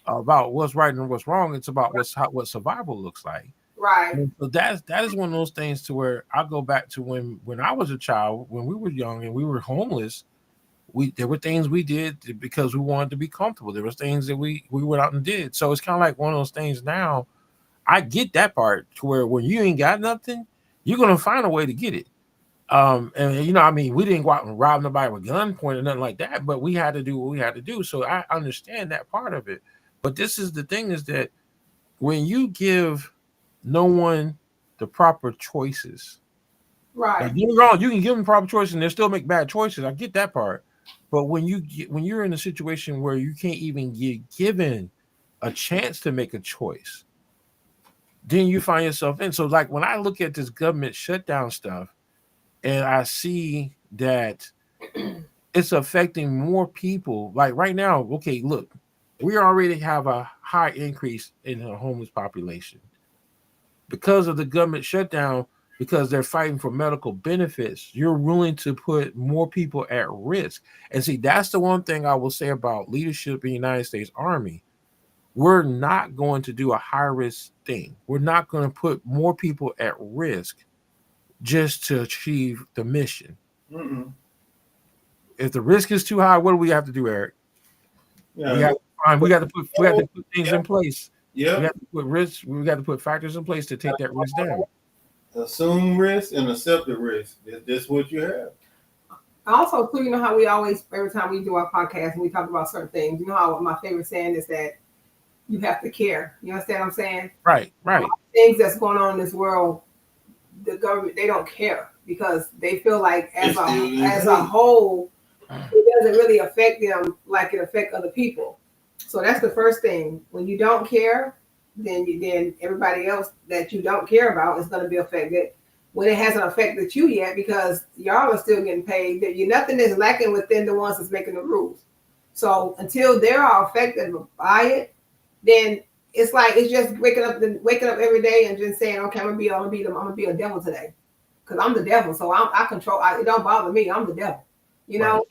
about what's right and what's wrong. It's about what survival looks like. Right. And so that is one of those things to where I go back to when I was a child, when we were young and we were homeless. There were things we did because we wanted to be comfortable. There was things that we went out and did. So it's kind of like one of those things now. I get that part to where when you ain't got nothing, you're gonna find a way to get it. And you know, I mean, we didn't go out and rob nobody with gunpoint or nothing like that, but we had to do what we had to do. So I understand that part of it. But this is the thing is that when you give no one the proper choices, Right. like, you're wrong, you can give them proper choices and they still make bad choices. I get that part. But when you're in a situation where you can't even get given a chance to make a choice, then you find yourself in. So like when I look at this government shutdown stuff and I see that it's affecting more people, like right now, okay, look, we already have a high increase in the homeless population because of the government shutdown, because they're fighting for medical benefits. You're willing to put more people at risk. And see, that's the one thing I will say about leadership in the United States Army. We're not going to do a high risk thing. We're not going to put more people at risk just to achieve the mission. Mm-mm. If the risk is too high, what do we have to do, Eric? Yeah. We got to put things in place. Yeah. We got to put risks. We got to put factors in place to take that risk down. Assume risk and accept the risk. That's what you have. Also, too, you know how we always, every time we do our podcast and we talk about certain things, you know how my favorite saying is that you have to care. You understand what I'm saying? Right. Things that's going on in this world, the government, they don't care because they feel like as a whole, it doesn't really affect them like it affects other people. So that's the first thing. When you don't care, then everybody else that you don't care about is going to be affected. When it hasn't affected you yet, because y'all are still getting paid, that nothing is lacking within the ones that's making the rules. So until they're all affected by it, then it's like it's just waking up every day and just saying, okay, I'm gonna be a devil today, because I'm the devil. So I control. It don't bother me. I'm the devil, you know,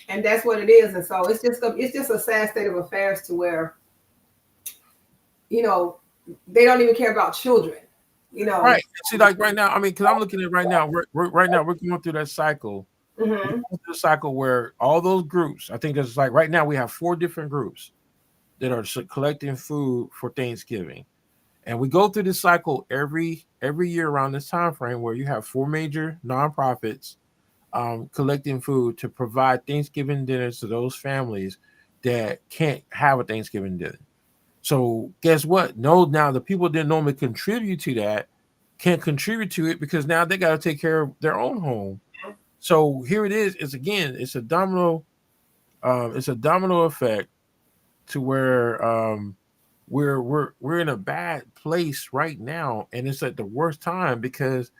and that's what it is. And so it's just a sad state of affairs to where, you know, they don't even care about children. You know, right? See, like right now, I mean, because I'm looking at right now, we're going through that cycle. Mm-hmm. We're going through the cycle where all those groups, I think there's like right now we have 4 different groups that are collecting food for Thanksgiving, and we go through this cycle every year around this time frame where you have 4 major nonprofits collecting food to provide Thanksgiving dinners to those families that can't have a Thanksgiving dinner. So guess what? No, now the people that normally contribute to that can't contribute to it because now they got to take care of their own home. So here it is. It's a domino effect to where we're in a bad place right now, and it's at the worst time because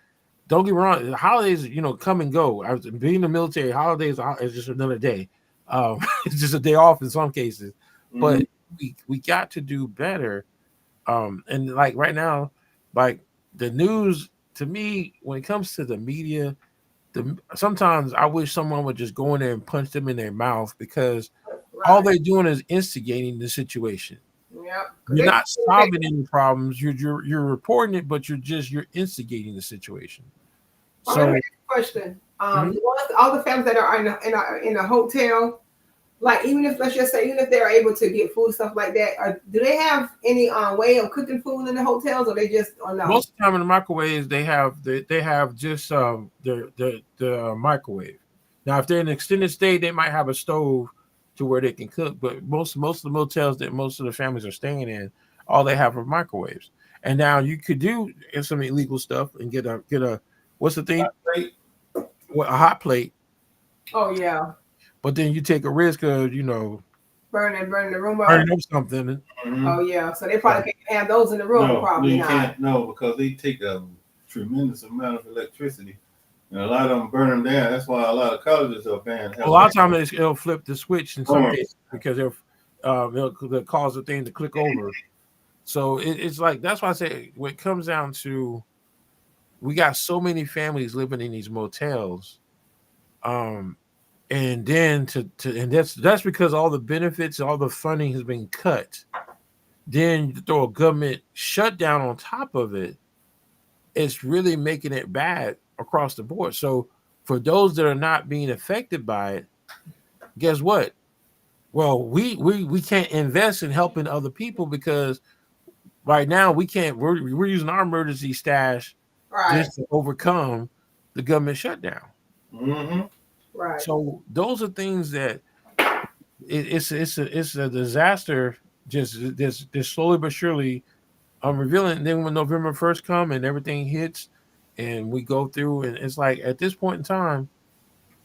don't get me wrong, the holidays, you know, come and go. I was being in the military, holidays is just another day. It's just a day off in some cases, but we got to do better. And like right now, like the news to me, when it comes to the media, sometimes I wish someone would just go in there and punch them in their mouth because all they're doing is instigating the situation. Yep. You're not solving any problems. You're reporting it, but you're instigating the situation. So, question: all the families that are in a hotel, like even if let's just say even if they're able to get food stuff like that, do they have any way of cooking food in the hotels, or they just or no? Most of the time in the microwaves they have just the microwave. Now, if they're in an extended stay, they might have a stove to where they can cook. But most of the motels that most of the families are staying in, all they have are microwaves. And now you could do some illegal stuff and get a what's the thing? A hot plate. Oh yeah. But then you take a risk of burning the room up. Burning up something. Oh yeah. So they probably can't have those in the room. No, probably not. Can't, no, because they take a tremendous amount of electricity. And a lot of them burn them down. That's why a lot of colleges are banned. A lot of times it'll flip the switch in some cases because they'll cause the thing to click over. So it's like that's why I say when it comes down to, we got so many families living in these motels, and then and that's because all the benefits, all the funding has been cut then you throw a government shutdown on top of it, it's really making it bad across the board. So for those that are not being affected by it, guess what? Well, we can't invest in helping other people because right now we can't. We're using our emergency stash just to overcome the government shutdown. Mm-hmm. Right. So those are things that it's a disaster. Just slowly but surely revealing. And then when November 1st come and everything hits, and we go through, and it's like at this point in time,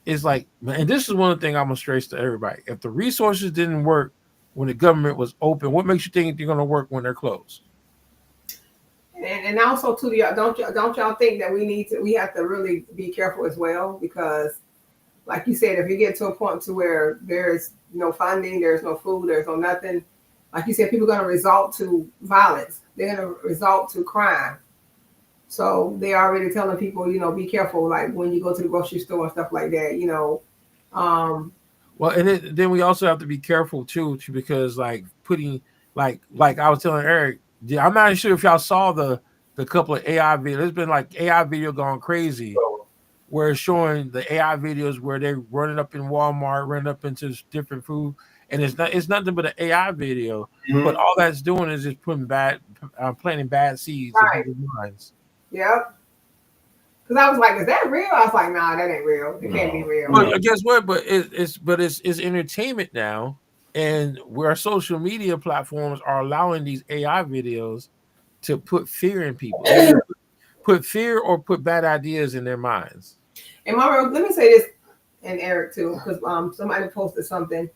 it's like, and this is one of the things I'm gonna stress to everybody. If the resources didn't work when the government was open, what makes you think they're gonna work when they're closed? And also too, don't y'all think that we have to really be careful as well, because like you said, if you get to a point to where there's no funding, there's no food, there's no nothing, like you said, people are going to resort to violence. They're going to resort to crime. So they're already telling people, be careful, like when you go to the grocery store and stuff like that, Well, and then we also have to be careful too, because like putting like I was telling Eric, I'm not sure if y'all saw the couple of AI videos. There's been like AI video gone crazy, where it's showing the AI videos where they're running up in Walmart, running up into different food, and it's nothing but an AI video. Mm-hmm. But all that's doing is just planting bad seeds in people's minds. Yep. Because I was like, is that real? I was like, nah, that ain't real. It can't be real. But guess what? But it's entertainment now, and where social media platforms are allowing these AI videos to put fear in people, put fear or put bad ideas in their minds. And Mario, let me say this, and Eric too, because somebody posted something.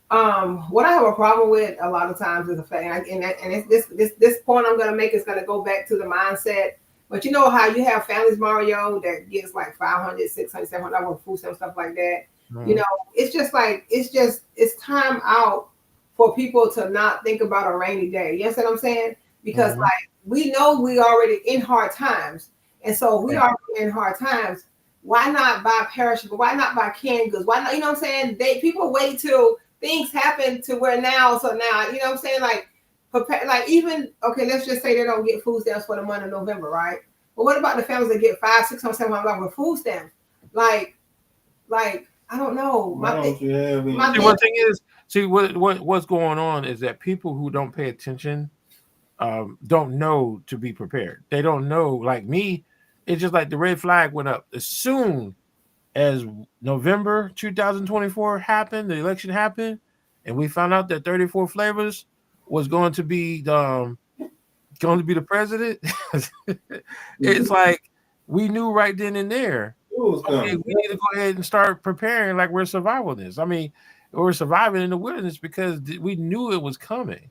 What I have a problem with a lot of times is the fact, and it's this point I'm gonna make is gonna go back to the mindset. But you know how you have families, Mario, that gets like $500, $600, $700 food stamps, stuff like that. Mm-hmm. It's just like it's time out for people to not think about a rainy day. You know what I'm saying? Because like we know we already in hard times, and so we are in hard times. Why not buy perishable? Why not buy canned goods? Why not? You know what I'm saying? People wait till things happen to where now. So now, you know what I'm saying? Like, prepare, like even, okay, let's just say they don't get food stamps for the month of November, right? But what about the families that get $500, $600, $700 with food stamps? Like, I don't know. One thing is, see what's going on is that people who don't pay attention don't know to be prepared. They don't know. Like me, it's just like the red flag went up as soon as November 2024 happened, the election happened, and we found out that 34 flavors was going to be the president. It's like we knew right then and there. Okay, we need to go ahead and start preparing like we're survivalists. I mean, we're surviving in the wilderness because we knew it was coming.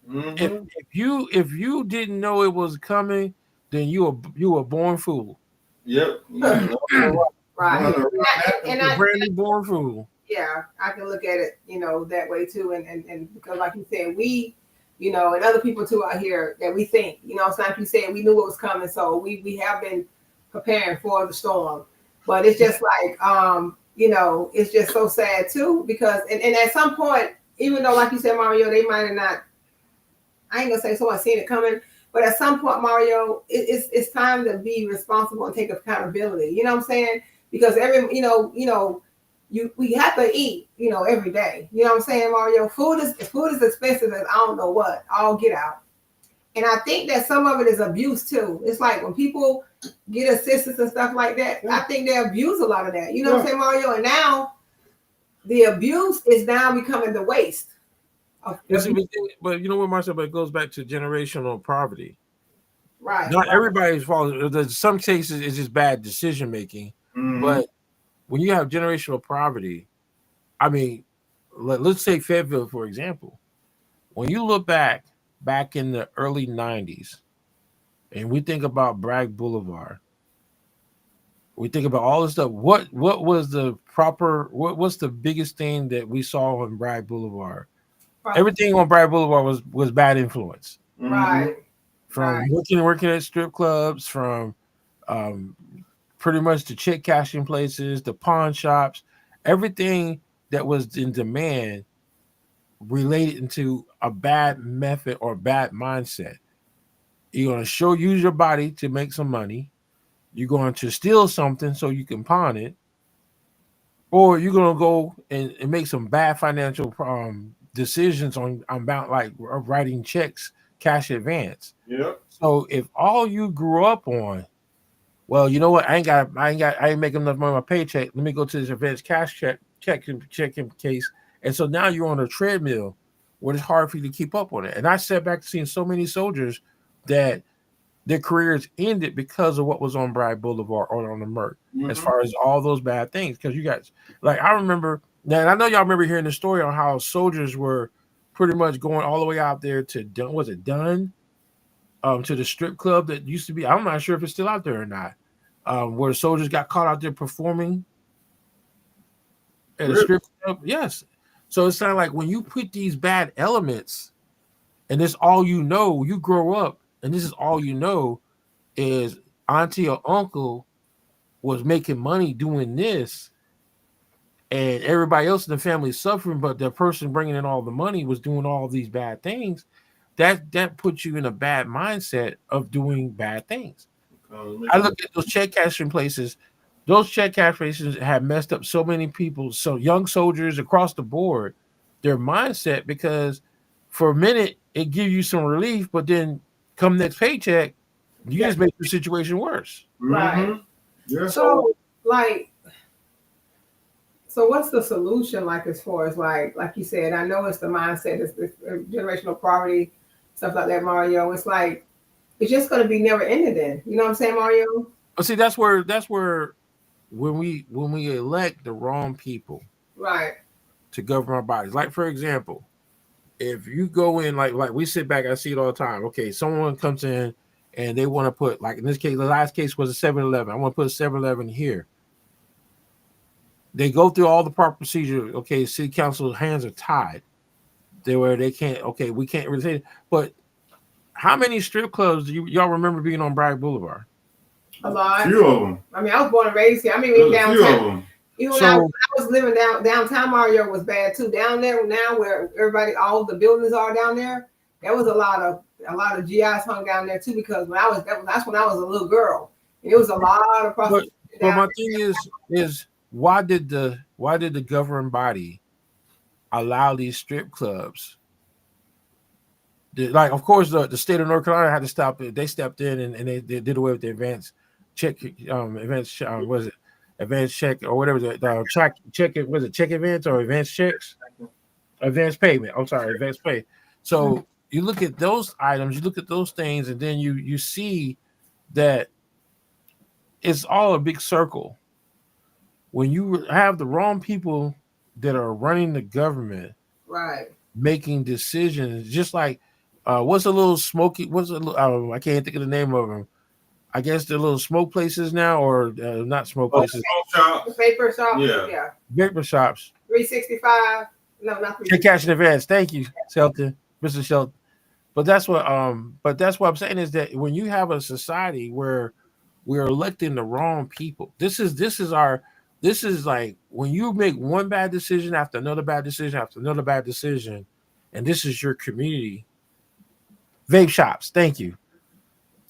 Mm-hmm. If you didn't know it was coming, then you were born fool. Yep. Right. And I brand new born fool. Yeah, I can look at it, that way too. And because like you said, we, and other people too out here that we think, it's like you said, we knew what was coming. So we have been preparing for the storm. But it's just like, it's just so sad too, because and at some point, even though like you said, Mario, they might have not, I ain't gonna say someone seen it coming, but at some point, Mario, it's time to be responsible and take accountability. You know what I'm saying? Because we have to eat, every day. You know what I'm saying, Mario? Food is expensive as I don't know what. I'll get out. And I think that some of it is abuse too. It's like when people get assistance and stuff like that, I think they abuse a lot of that. You know what I'm saying, Mario? And now the abuse is now becoming the waste. But you know what, Marcel? But it goes back to generational poverty. Right. Not everybody's fault. In some cases, it's just bad decision making. Mm-hmm. But when you have generational poverty, I mean, let's take Fayetteville for example. When you look back in the early '90s, and we think about Bragg Boulevard, we think about all this stuff. What was the proper? What's the biggest thing that we saw on Bragg Boulevard? Right. Everything on Bragg Boulevard was bad influence. Right. From working at strip clubs, from pretty much the check cashing places, the pawn shops, everything that was in demand related to a bad method or bad mindset. You're going to use your body to make some money. You're going to steal something so you can pawn it, or you're going to go and make some bad financial decisions on about like writing checks, cash advance. Yeah. So if all you grew up on, well, you know what? I ain't making enough money on my paycheck. Let me go to this advanced cash check in case. And so now you're on a treadmill where it's hard for you to keep up on it. And I sat back seeing so many soldiers that their careers ended because of what was on Bragg Boulevard or on the Merc, as far as all those bad things. Because you guys, like, I remember, and I know y'all remember hearing the story on how soldiers were pretty much going all the way out there to Dunn, to the strip club that used to be. I'm not sure if it's still out there or not, where soldiers got caught out there performing at a strip club. Yes. So it's kind of like when you put these bad elements, and this all you know, you grow up, and this is all you know is auntie or uncle was making money doing this, and everybody else in the family is suffering, but the person bringing in all the money was doing all these bad things. That puts you in a bad mindset of doing bad things. I look at those check cashing places. Those check cash places have messed up so many people, so young soldiers across the board, their mindset, because for a minute it gives you some relief, but then come next paycheck, you just make the situation worse. Right. Yeah. So what's the solution, like, as far as like you said? I know it's the mindset, it's the generational poverty, stuff like that, Mario. It's like it's just going to be never ending. Then you know what I'm saying, Mario? But see, that's where when we elect the wrong people, right, to govern our bodies. Like, for example, if you go in, like we sit back, I see it all the time. Okay, someone comes in and they want to put, like in this case, the last case was a 7-Eleven. I want to put a 7-Eleven here. They go through all the proper procedure. Okay, city council hands are tied. They can't. Okay, we can't really say it. But how many strip clubs do y'all remember being on Bragg Boulevard? A lot. Few of them. I mean, I was born and raised here. I mean, even downtown. Few of them. Even when I was living downtown, Mario was bad too. Down there now, where all the buildings are down there, there was a lot of GIs hung down there too. Because that's when I was a little girl, and it was a lot of prostitution. But my thing is why did the governing body allow these strip clubs? Like, of course, the state of North Carolina had to stop it. They stepped in and they did away with the advanced check, advanced check or whatever check advance or advanced checks, advanced payment. I'm sorry, advanced pay. So you look at those items, you look at those things, and then you see that it's all a big circle. When you have the wrong people that are running the government, right, making decisions, just like what's a little smoky? I can't think of the name of them. I guess they're little smoke places now, or not smoke places. The vapor shops. Yeah. Vapor shops. 365. No, not 365. Cash in advance. Thank you, Shelton, Mr. Shelton. But that's what I'm saying is that when you have a society where we're electing the wrong people, this is like when you make one bad decision after another bad decision after another bad decision, and this is your community. Vape shops. Thank you.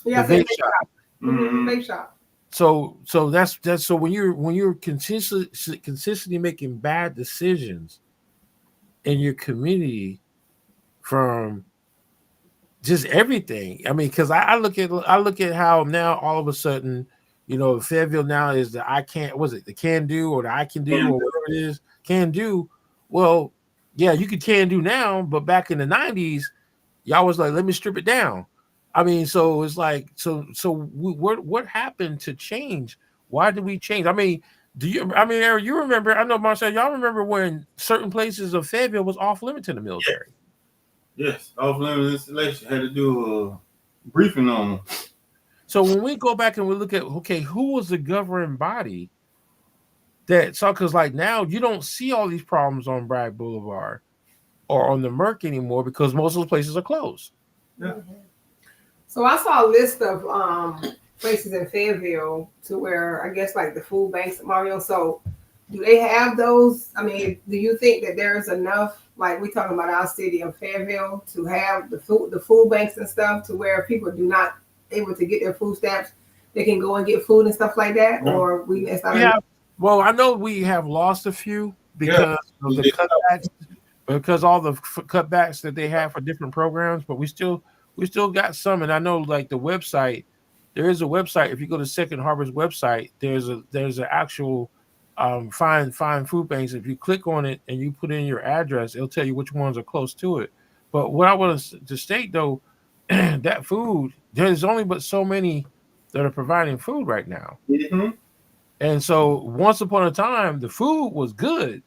Yeah, the vape shop. Vape shop. So that's so when you're consistently making bad decisions in your community from just everything. I mean, because I look at how now all of a sudden, Fayetteville now is the can do or the I can do or whatever it is, can do. Well, yeah, you can do now, but back in the 90s, y'all was like, let me strip it down. I mean, so it's like, what happened to change? Why did we change? I mean, Aaron, you remember, I know, Marcel, y'all remember when certain places of Fayetteville was off limit to the military? Yes, off limit installation. Had to do a briefing on them. So when we go back and we look at, okay, who was the governing body that saw, because like now you don't see all these problems on Bragg Boulevard or on the Merc anymore because most of those places are closed. Yeah. So I saw a list of places in Fayetteville to where I guess like the food banks, Mario. So do they have those? I mean, do you think that there's enough like we talking about our city of Fayetteville, to have the food banks and stuff, to where people do not able to get their food stamps, they can go and get food and stuff like that, or it's not. Well, I know we have lost a few because of the cutbacks, because all the cutbacks that they have for different programs, but we still got some. And I know, like, the website, there is a website. If you go to Second Harbor's website, there's an actual find food banks. If you click on it and you put in your address, it'll tell you which ones are close to it. But what I want to state, though, that food, there's only but so many that are providing food right now. Mm-hmm. And so once upon a time, the food was good.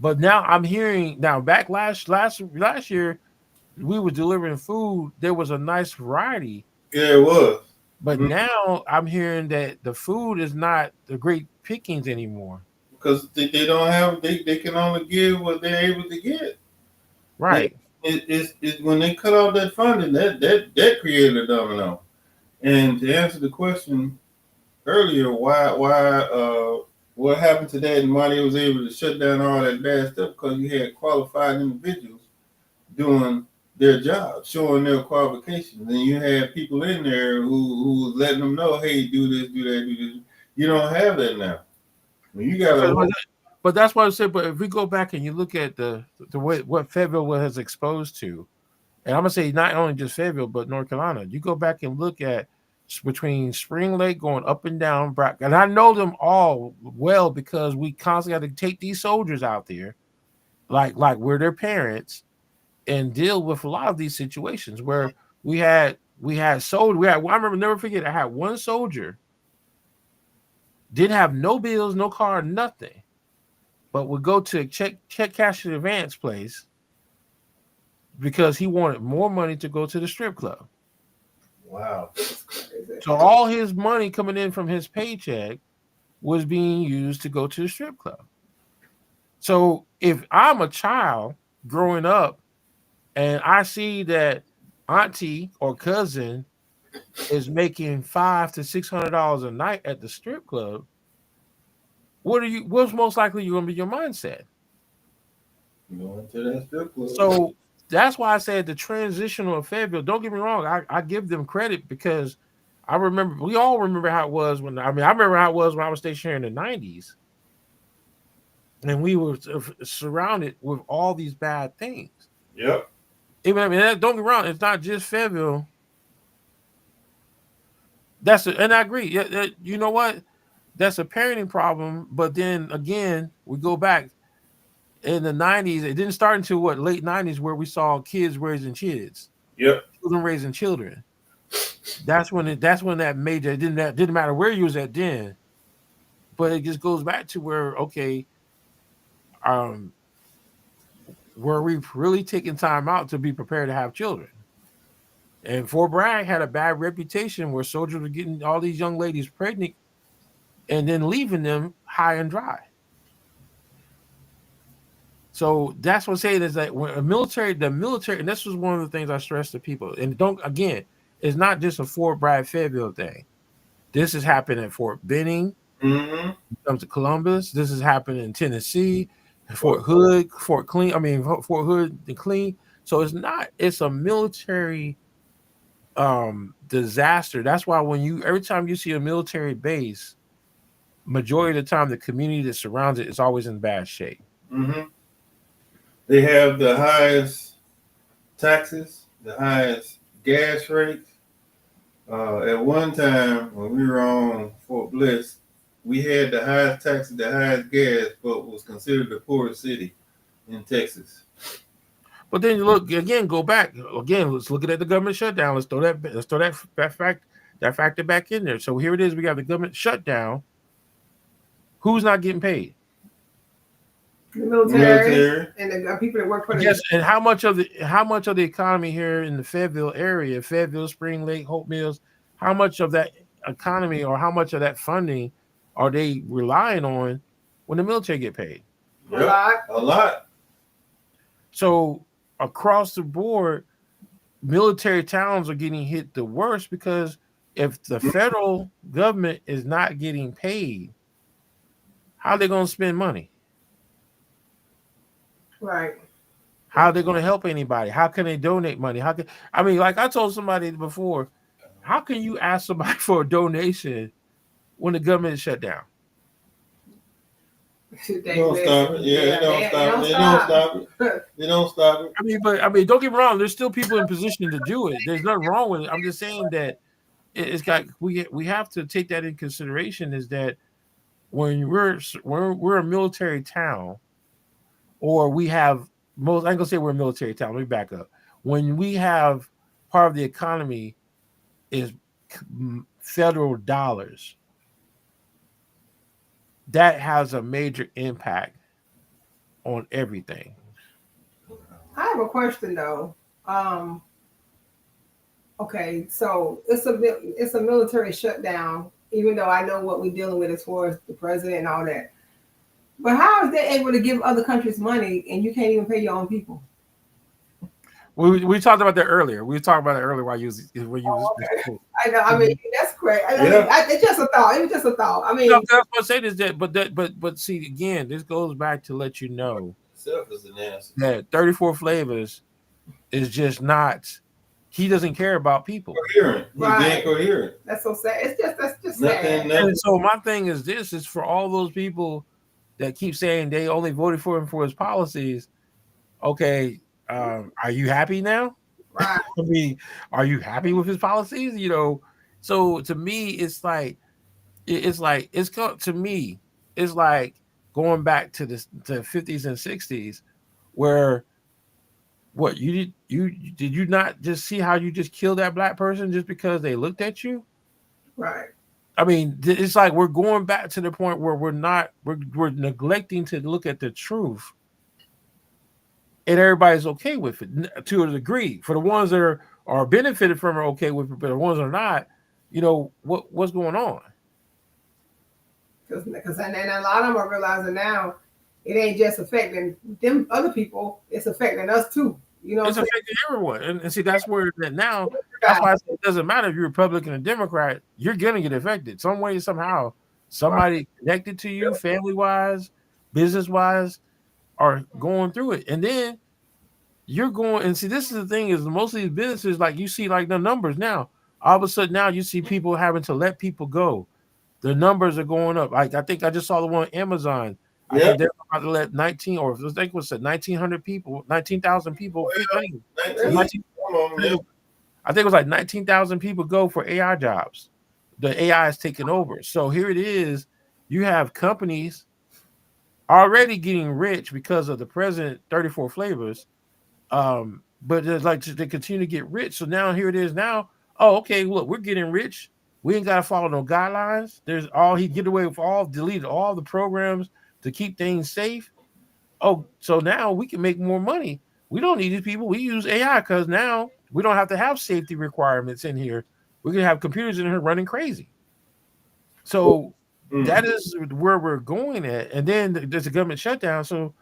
But now I'm hearing back last year, we were delivering food. There was a nice variety. Yeah, it was. But now I'm hearing that the food is not the great pickings anymore. Because they don't have, they can only give what they're able to get. Right. It's when they cut off that funding, that created a domino. And to answer the question earlier, why what happened to that and why they was able to shut down all that bad stuff, because you had qualified individuals doing their job, showing their qualifications, and you had people in there who was letting them know, hey, do this, do that, do this. You don't have that now. I mean, you got. But that's what I said. But if we go back and you look at the way what Fayetteville was exposed to, and I'm gonna say not only just Fayetteville but North Carolina, you go back and look at between Spring Lake going up and down, and I know them all well because we constantly had to take these soldiers out there, like we're their parents, and deal with a lot of these situations where we had soldiers. I remember, never forget, I had one soldier didn't have no bills, no car, nothing, but would go to check cash in advance place because he wanted more money to go to the strip club. Wow. So all his money coming in from his paycheck was being used to go to the strip club. So if I'm a child growing up and I see that auntie or cousin is making $500 to $600 a night at the strip club, what's most likely going to be your mindset? Going to that strip club. So that's why I said the transitional of Fayetteville. Don't get me wrong, I give them credit because we all remember how it was I remember how it was when I was stationed here in the 90s. And we were surrounded with all these bad things. Yep. Don't get me wrong, it's not just Fayetteville. And I agree. You know what? That's a parenting problem. But then again, we go back in the 90s. It didn't start until late 90s, where we saw kids raising kids. Yep. Children raising children. That's when that major. It didn't matter where you was at then. But it just goes back to where, okay, were we really taking time out to be prepared to have children? And Fort Bragg had a bad reputation where soldiers were getting all these young ladies pregnant and then leaving them high and dry. So that's what I'm saying is that when the military, and this was one of the things I stressed to people. And it's not just a Fort Bragg Fayetteville thing. This has happened at Fort Benning. Mm-hmm. It comes to Columbus. This has happened in Tennessee, Fort Hood, Fort Hood and Clean. So it's a military disaster. That's why every time you see a military base, majority of the time the community that surrounds it is always in bad shape. Mm-hmm. They have the highest taxes, the highest gas rates. At one time when we were on Fort Bliss, we had the highest taxes, the highest gas, but was considered the poorest city in Texas. But then you go back again. Let's look at the government shutdown. Let's throw that factor back in there. So here it is. We got the government shutdown. Who's not getting paid? The military and the people that work for the. Yes, and how much of the economy here in the Fayetteville area, Fayetteville, Spring Lake, Hope Mills, how much of that economy or how much of that funding are they relying on when the military get paid? A lot. So across the board, military towns are getting hit the worst because if the federal government is not getting paid, how are they going to spend money? Right. How are they going to help anybody? How can they donate money? I mean, like I told somebody before, how can you ask somebody for a donation when the government is shut down? They don't stop it. Yeah, they don't stop it. They don't stop it. I mean, don't get me wrong. There's still people in position to do it. There's nothing wrong with it. I'm just saying that it's got we have to take that in consideration. Is that when we're a military town, or we have most, I'm gonna say we're a military town. Let me back up. When we have part of the economy is federal dollars, that has a major impact on everything. I have a question though. Okay, so it's a military shutdown, even though I know what we're dealing with as far as the president and all that. But how is they able to give other countries money and you can't even pay your own people? We talked about that earlier. We talked about it earlier while you was okay. I know. I mean, that's great. It's just a thought. It was just a thought. I mean, no, that's what I say is that, but see again, this goes back to let you know that 34 Flavors is just not. He doesn't care about people. Coherent. He's being coherent. That's so sad. That's just nothing, sad. And so my thing is this: is for all those people that keep saying they only voted for him for his policies. Okay. Are you happy now? Right. I mean, are you happy with his policies? You know, so to me, it's like going back to the 50s and 60s, where what did you not just see how you just killed that black person just because they looked at you? Right. I mean, it's like we're going back to the point where we're neglecting to look at the truth. And everybody's okay with it to a degree. For the ones that are benefited from it, are okay with it, but the ones that are not, you know, what's going on? Because and a lot of them are realizing now it ain't just affecting them other people, it's affecting us too. You know, it's affecting everyone. And see, that's where that now. That's why I say it doesn't matter if you're Republican or Democrat, you're gonna get affected some way, somehow. Somebody connected to you, family wise, business wise, are going through it. And then you're going and see, this is the thing is most of these businesses, like you see like the numbers now, all of a sudden now you see people having to let people go. The numbers are going up. Like I think I just saw the one on Amazon. I think they're about to let 19 or I think what's it, 1,900 people, 19,000 people. I think it was like 19,000 people go for AI jobs. The AI is taking over. So here it is. You have companies already getting rich because of the president 34 Flavors. But it's like they continue to get rich. So now here it is now. Oh, okay, look, we're getting rich. We ain't got to follow no guidelines. There's he get away with deleted all the programs to keep things safe. Oh, so now we can make more money. We don't need these people. We use AI because now we don't have to have safety requirements in here. We can have computers in here running crazy. So that is where we're going at. And then there's a government shutdown. So,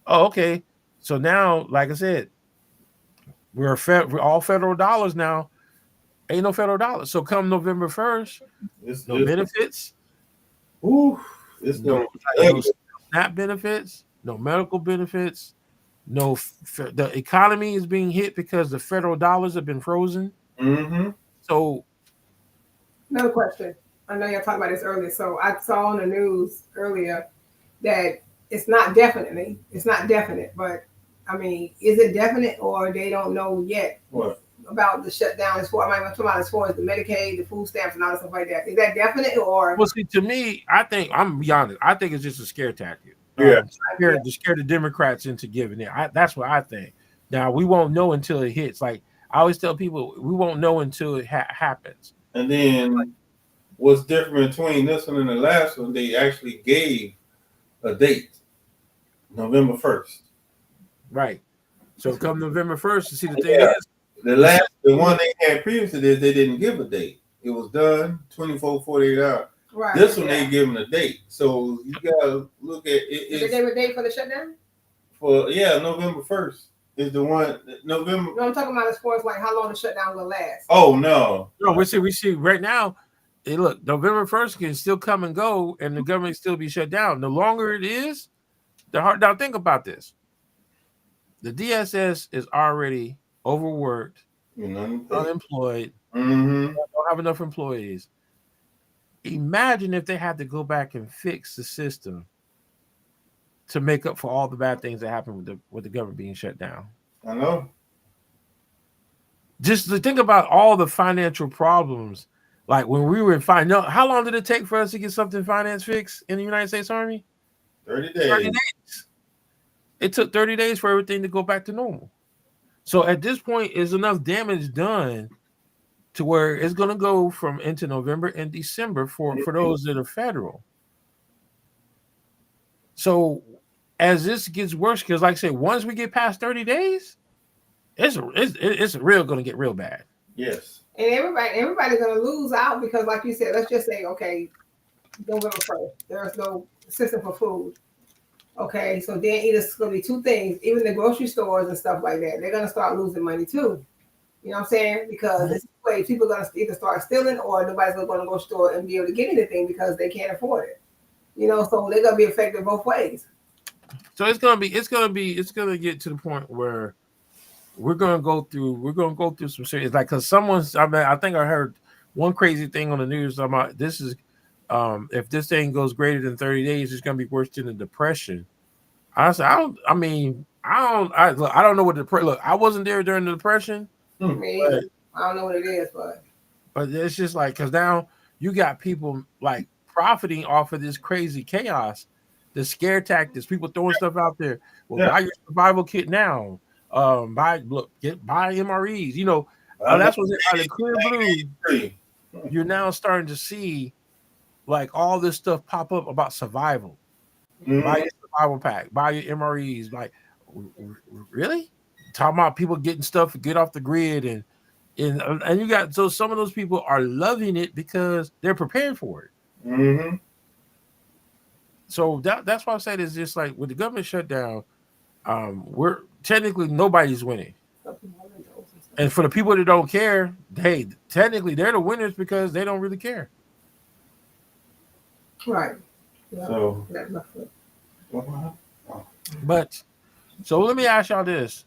okay. So now, like I said, we're all federal dollars now. Ain't no federal dollars. So come November 1st, no benefits. It's no SNAP benefits, no medical benefits, the economy is being hit because the federal dollars have been frozen. Mm-hmm. So another question. I know y'all talked about this earlier. So I saw on the news earlier that it's not definite, but I mean, is it definite or they don't know yet? What? About the shutdown as far as the Medicaid, the food stamps, and all that stuff like that. Is that definite or? Well, see, to me, I'm gonna be honest. I think it's just a scare tactic. Yeah, to scare the Democrats into giving it. That's what I think. Now we won't know until it hits. Like I always tell people, we won't know until it happens. And then what's different between this one and the last one? They actually gave a date, November 1st. Right. So come November 1st, you see the thing is. The one they had previously, they didn't give a date. It was done 24, 48 hours. Right. This one they giving a date. So you gotta look at it. Did they give a date for the shutdown? November 1st is the one. November. No, I'm talking about as far as like how long the shutdown will last. Oh no. No, we see right now. Look, November 1st can still come and go, and the government still be shut down. The longer it is, the harder. Now think about this. The DSS is already overworked, unemployed, don't have enough employees. Imagine if they had to go back and fix the system to make up for all the bad things that happened with the government being shut down. I know. Just to think about all the financial problems. Like when we were in finance, how long did it take for us to get something finance fixed in the United States Army? 30 days. 30 days. It took 30 days for everything to go back to normal. So at this point, is enough damage done to where it's going to go from into November and December for those that are federal. So as this gets worse, because like I said, once we get past 30 days, it's real going to get real bad. Yes. And everybody's going to lose out because, like you said, let's just say, okay, November 1st, there's no system for food. Okay, so then it's going to be two things. Even the grocery stores and stuff like that, they're going to start losing money too. You know what I'm saying? Because this way, people are going to either start stealing or nobody's going to go to the store and be able to get anything because they can't afford it. You know, so they're going to be affected both ways. So it's going to get to the point where we're going to go through some serious, like, because I think I heard one crazy thing on the news about this is, if this thing goes greater than 30 days, it's going to be worse than the Depression. I don't know what look, I wasn't there during the Depression. I don't know what it is, but it's just like, because now you got people like profiting off of this crazy chaos, the scare tactics, people throwing stuff out there. Well, buy your survival kit now. Buy MREs. You know, that's what's out of Clear Blue. You're now starting to see like all this stuff pop up about survival. Buy your survival pack. Buy your MREs. Like, really? Talking about people getting stuff to get off the grid, and you got, so some of those people are loving it because they're prepared for it. Mm-hmm. So that's why I said it's just like with the government shutdown, we're technically nobody's winning. And for the people that don't care, hey, technically they're the winners because they don't really care. Right. Yeah. So, but so let me ask y'all this.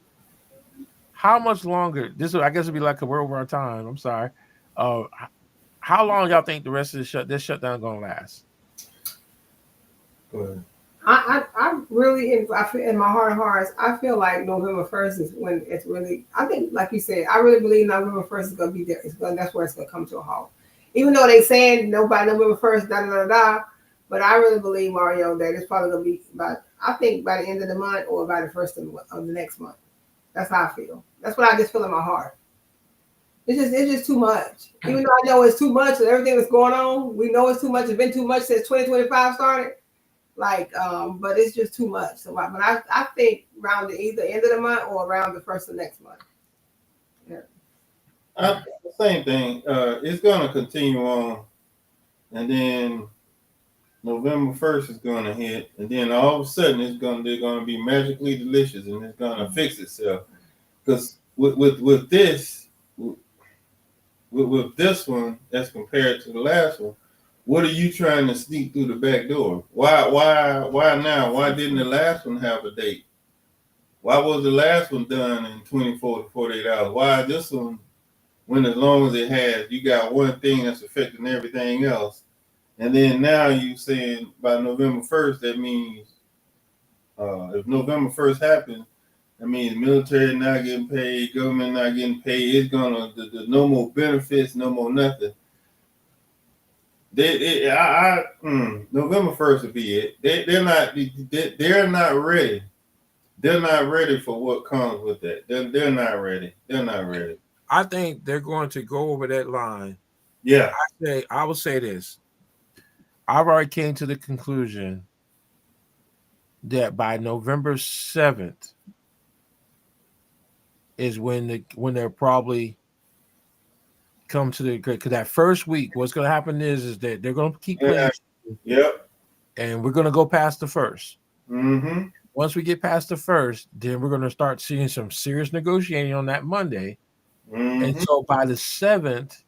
How much longer? This, I guess, would be like we're over our time. I'm sorry. How long y'all think the rest of this shutdown gonna last? Go ahead. I really, I feel in my heart of hearts, I feel like November 1st is when it's really. I think, like you said, I really believe November 1st is gonna be there. That's where it's gonna come to a halt. Even though they saying nobody November 1st, but I really believe, Mario, that it's probably gonna be I think by the end of the month or by the first of the next month. That's how I feel. That's what I just feel in my heart. It's just too much. Even though I know it's too much and everything that's going on, we know it's too much. It's been too much since 2025 started. Like, but it's just too much. So, but I think around either end of the month or around the first of next month. Yeah. Same thing. It's going to continue on, and then November 1st is going to hit, and then all of a sudden they're going to be magically delicious, and it's going to fix itself. Because with this one as compared to the last one, what are you trying to sneak through the back door? Why now? Why didn't the last one have a date? Why was the last one done in 24 to 48 hours? Why this one, when as long as it has, you got one thing that's affecting everything else? And then now you saying by November 1st, that means if November 1st happens, that means military not getting paid, government not getting paid. It's gonna the no more benefits, no more nothing. November 1st will be it. They're not ready. They're not ready for what comes with that. They're not ready. They're not ready. I think they're going to go over that line. Yeah. I will say this. I've already came to the conclusion that by November 7th is when they'll probably come to the great, because that first week, what's going to happen is that they're going to keep playing. Yep. And we're going to go past the first. Mm-hmm. Once we get past the first, then we're going to start seeing some serious negotiating on that Monday. Mm-hmm. And so by the 7th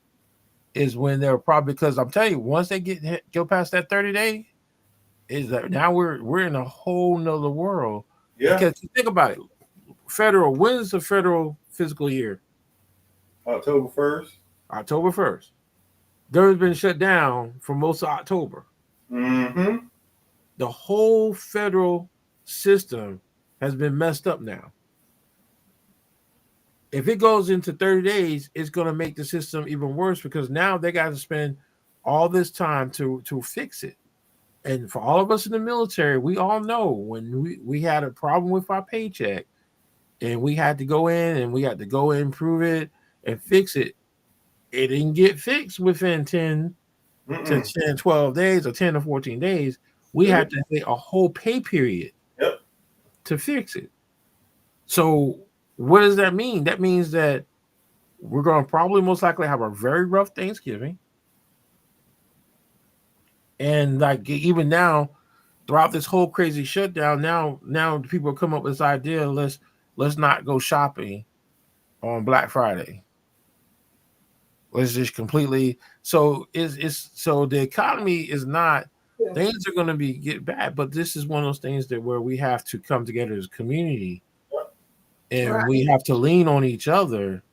is when they're probably, because I'm telling you, once they go past that 30-day, is that now we're in a whole nother world. Yeah. Because think about it. federal. When's the federal fiscal year? October 1st. October 1st. Government's been shut down for most of October. Mm-hmm. The whole federal system has been messed up now. If it goes into 30 days, it's going to make the system even worse because now they got to spend all this time to fix it. And for all of us in the military, we all know when we had a problem with our paycheck and we had to go in and we had to go and improve it and fix it. It didn't get fixed within 10 to 10, 12 days or 10 to 14 days. We had to take a whole pay period to fix it. So what does that mean? That means that we're going to probably most likely have a very rough Thanksgiving. And like even now, throughout this whole crazy shutdown, now people come up with this idea, let's not go shopping on Black Friday. Let's just completely so the economy is not things are going to get bad, but this is one of those things that where we have to come together as a community and we have to lean on each other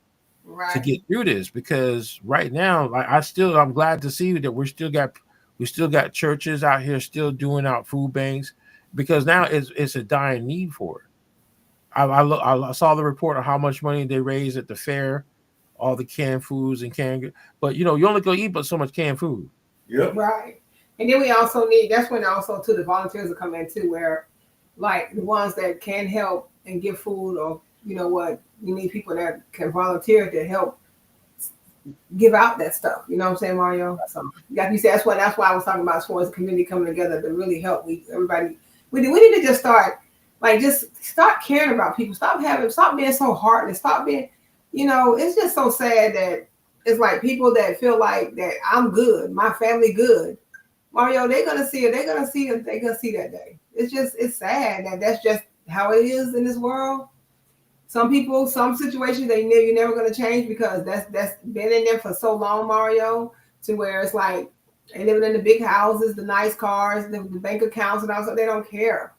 to get through this because right now like I'm glad to see that we still got churches out here still doing out food banks because now it's a dying need for it. I saw the report on how much money they raised at the fair, all the canned foods and but you only go eat but so much canned food. Yep. Right. And then we also need, that's when also too the volunteers will come in too, where like the ones that can help and give food or you need people that can volunteer to help give out that stuff. You know what I'm saying, Mario? So like you said, that's why I was talking about as far as the community coming together to really help. We need to just start caring about people. Stop being so heartless. Stop being, it's just so sad that it's like people that feel like that I'm good, my family good. Mario, they're gonna see it. They're gonna see that day. It's sad that that's just how it is in this world. Some people, some situations, you're never gonna change because that's been in there for so long, Mario, to where it's like they living in the big houses, the nice cars, the bank accounts, and also they don't care.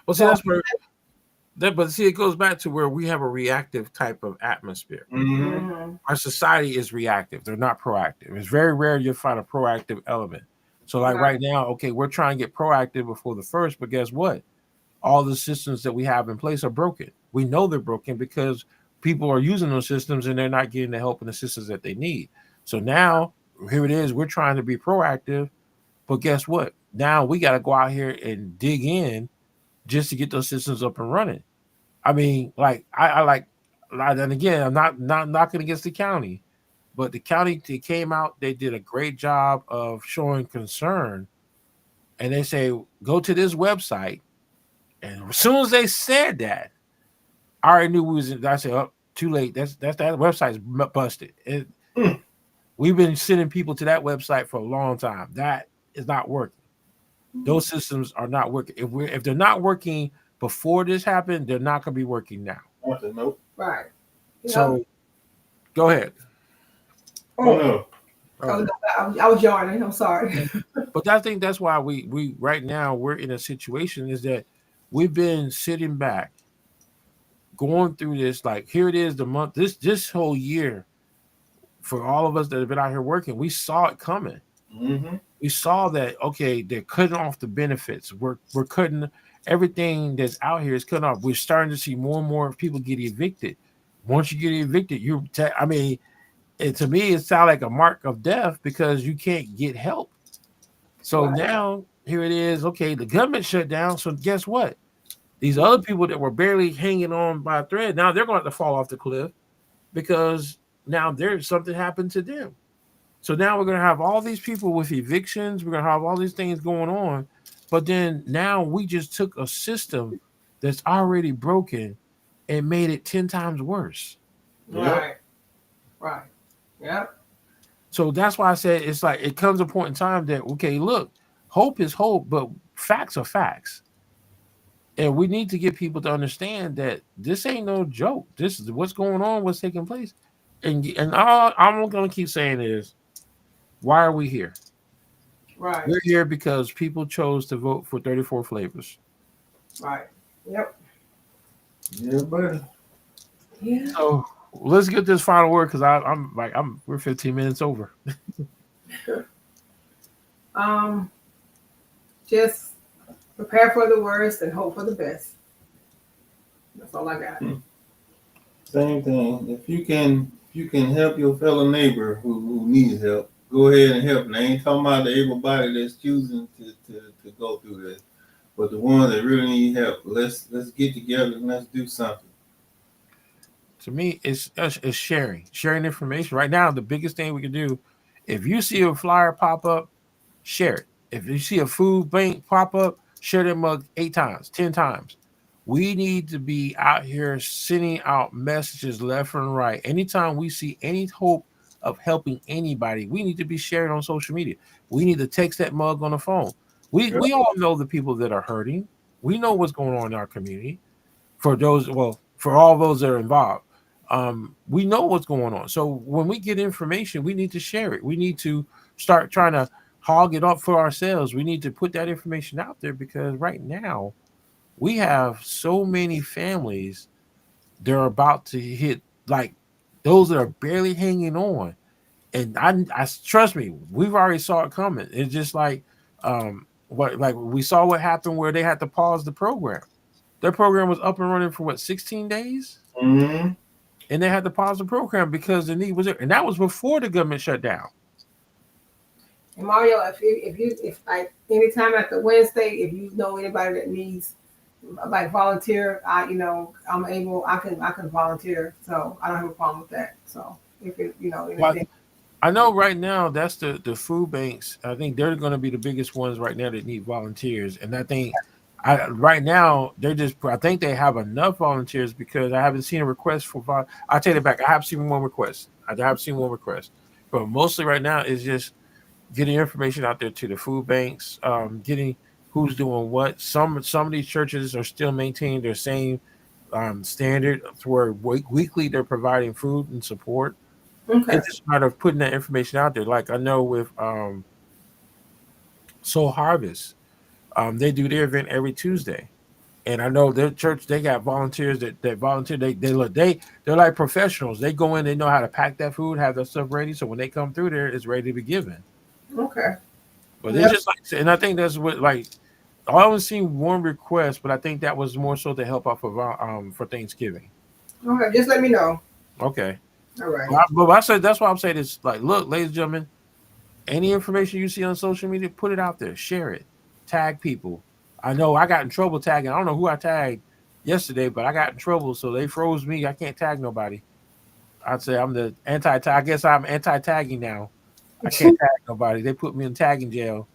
Well, see, that's where it goes back to where we have a reactive type of atmosphere. Mm-hmm. Our society is reactive; they're not proactive. It's very rare you'll find a proactive element. So, like right now, okay, we're trying to get proactive before the first, but guess what? All the systems that we have in place are broken. We know they're broken because people are using those systems and they're not getting the help and assistance that they need. So now, here it is. We're trying to be proactive, but guess what? Now we got to go out here and dig in just to get those systems up and running. I mean, like I like, and again, I'm not knocking against the county, but the county they came out, they did a great job of showing concern, and they say go to this website, and as soon as they said that, I already knew we was. I said, "Oh, too late. That website's busted." We've been sending people to that website for a long time. That is not working. Those systems are not working. If they're not working before this happened, they're not going to be working now. Nope. Right. So, go ahead. Oh no. No, I was yawning. I'm sorry. But I think that's why we right now we're in a situation is that we've been sitting back, going through this. Like here it is, the month this whole year. For all of us that have been out here working, we saw it coming. Mm-hmm. We saw that, okay, they're cutting off the benefits. We're cutting everything that's out here is cutting off. We're starting to see more and more people get evicted. Once you get evicted, to me, it sounds like a mark of death because you can't get help. So now here it is. Okay, the government shut down. So guess what? These other people that were barely hanging on by a thread, now they're going to have to fall off the cliff because now there's something happened to them. So now we're going to have all these people with evictions. We're going to have all these things going on. But then now we just took a system that's already broken and made it 10 times worse. Right. Yep. So that's why I said it's like it comes a point in time that, okay, look, hope is hope, but facts are facts. And we need to get people to understand that this ain't no joke. This is what's going on, what's taking place. And all I'm going to keep saying is, why are we here? Right. We're here because people chose to vote for 34 flavors. Right. Yep. Yeah, buddy. Yeah. So let's get this final word because we're 15 minutes over. Just prepare for the worst and hope for the best. That's all I got. Same thing. If you can help your fellow neighbor who needs help, go ahead and help. And I ain't talking about the able-bodied that's choosing to go through this, but the ones that really need help. Let's get together and let's do something. To me, it's sharing information. Right now, the biggest thing we can do, if you see a flyer pop up, share it. If you see a food bank pop up, share that mug 8 times, 10 times. We need to be out here sending out messages left and right. Anytime we see any hope of helping anybody, we need to be sharing on social media. We need to text that mug on the phone. We all know the people that are hurting. We know what's going on in our community. For all those that are involved, we know what's going on. So when we get information, we need to share it. We need to start trying to hog it up for ourselves. We need to put that information out there because right now we have so many families that are about to hit, like those that are barely hanging on. And I trust me, we've already saw it coming. It's just like we saw what happened where they had to pause the program. Their program was up and running for what, 16 days? Mm-hmm. And they had to pause the program because the need was there. And that was before the government shut down. And Mario, if like anytime after Wednesday, if you know anybody that needs like volunteer, I can volunteer. So I don't have a problem with that. So if it, anything. I know right now that's the food banks. I think they're going to be the biggest ones right now that need volunteers. And I think right now I think they have enough volunteers because I haven't seen a request for I'll take it back. I have seen one request. But mostly right now is just getting information out there to the food banks, getting who's doing what. Some of these churches are still maintaining their same standard where weekly they're providing food and support. Okay. It's just a matter of putting that information out there. Like I know with Soul Harvest, they do their event every Tuesday. And I know their church, they got volunteers that volunteer. They're like professionals. They go in, they know how to pack that food, have that stuff ready. So when they come through there, it's ready to be given. Okay. But it's just and I think that's what I only seen one request, but I think that was more so to help out for Thanksgiving. Okay, just let me know. Okay. All right. But I said that's why I'm saying this. Like, look, ladies and gentlemen, any information you see on social media, put it out there, share it, tag people. I know I got in trouble tagging. I don't know who I tagged yesterday, but I got in trouble, so they froze me. I can't tag nobody. I'd say I'm the anti-tag. I guess I'm anti-tagging now. I can't tag nobody. They put me in tagging jail.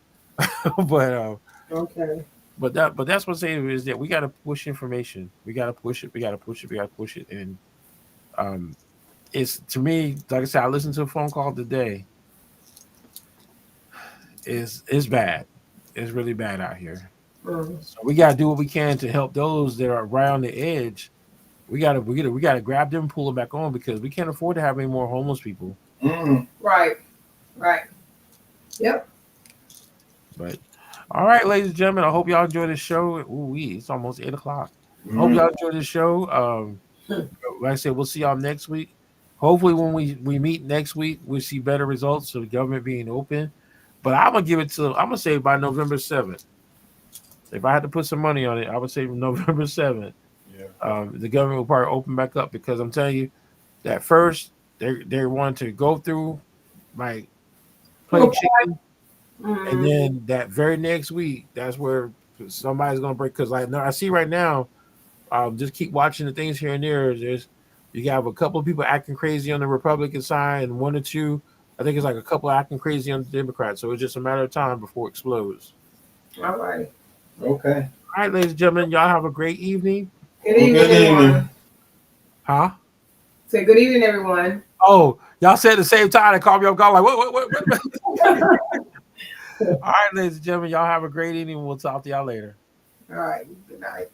But okay. But that's what I'm saying is that we got to push information. We got to push it. And it's, to me, like I said, I listened to a phone call today. It's bad. It's really bad out here. So we got to do what we can to help those that are right on the edge. We got to grab them and pull them back on because we can't afford to have any more homeless people. Right. Yep. But all right, ladies and gentlemen, I hope y'all enjoy the show. It's almost 8:00. Hope y'all enjoy the show. Like I said, we'll see y'all next week. Hopefully, when we meet next week, we'll see better results of the government being open. But I'm gonna say by November 7th. If I had to put some money on it, I would say November 7th. Yeah. The government will probably open back up because I'm telling you that first they want to go through like play chicken. And then that very next week, that's where somebody's gonna break. Because I see right now, just keep watching the things here and there. You have a couple of people acting crazy on the Republican side, and one or two, I think it's like a couple acting crazy on the Democrats. So it's just a matter of time before it explodes. All right. Okay. All right, ladies and gentlemen, y'all have a great evening. Good evening, everyone. Huh? Say good evening, everyone. Oh, y'all said at the same time. They called me up, like what? All right, ladies and gentlemen, y'all have a great evening. We'll talk to y'all later. All right. Good night.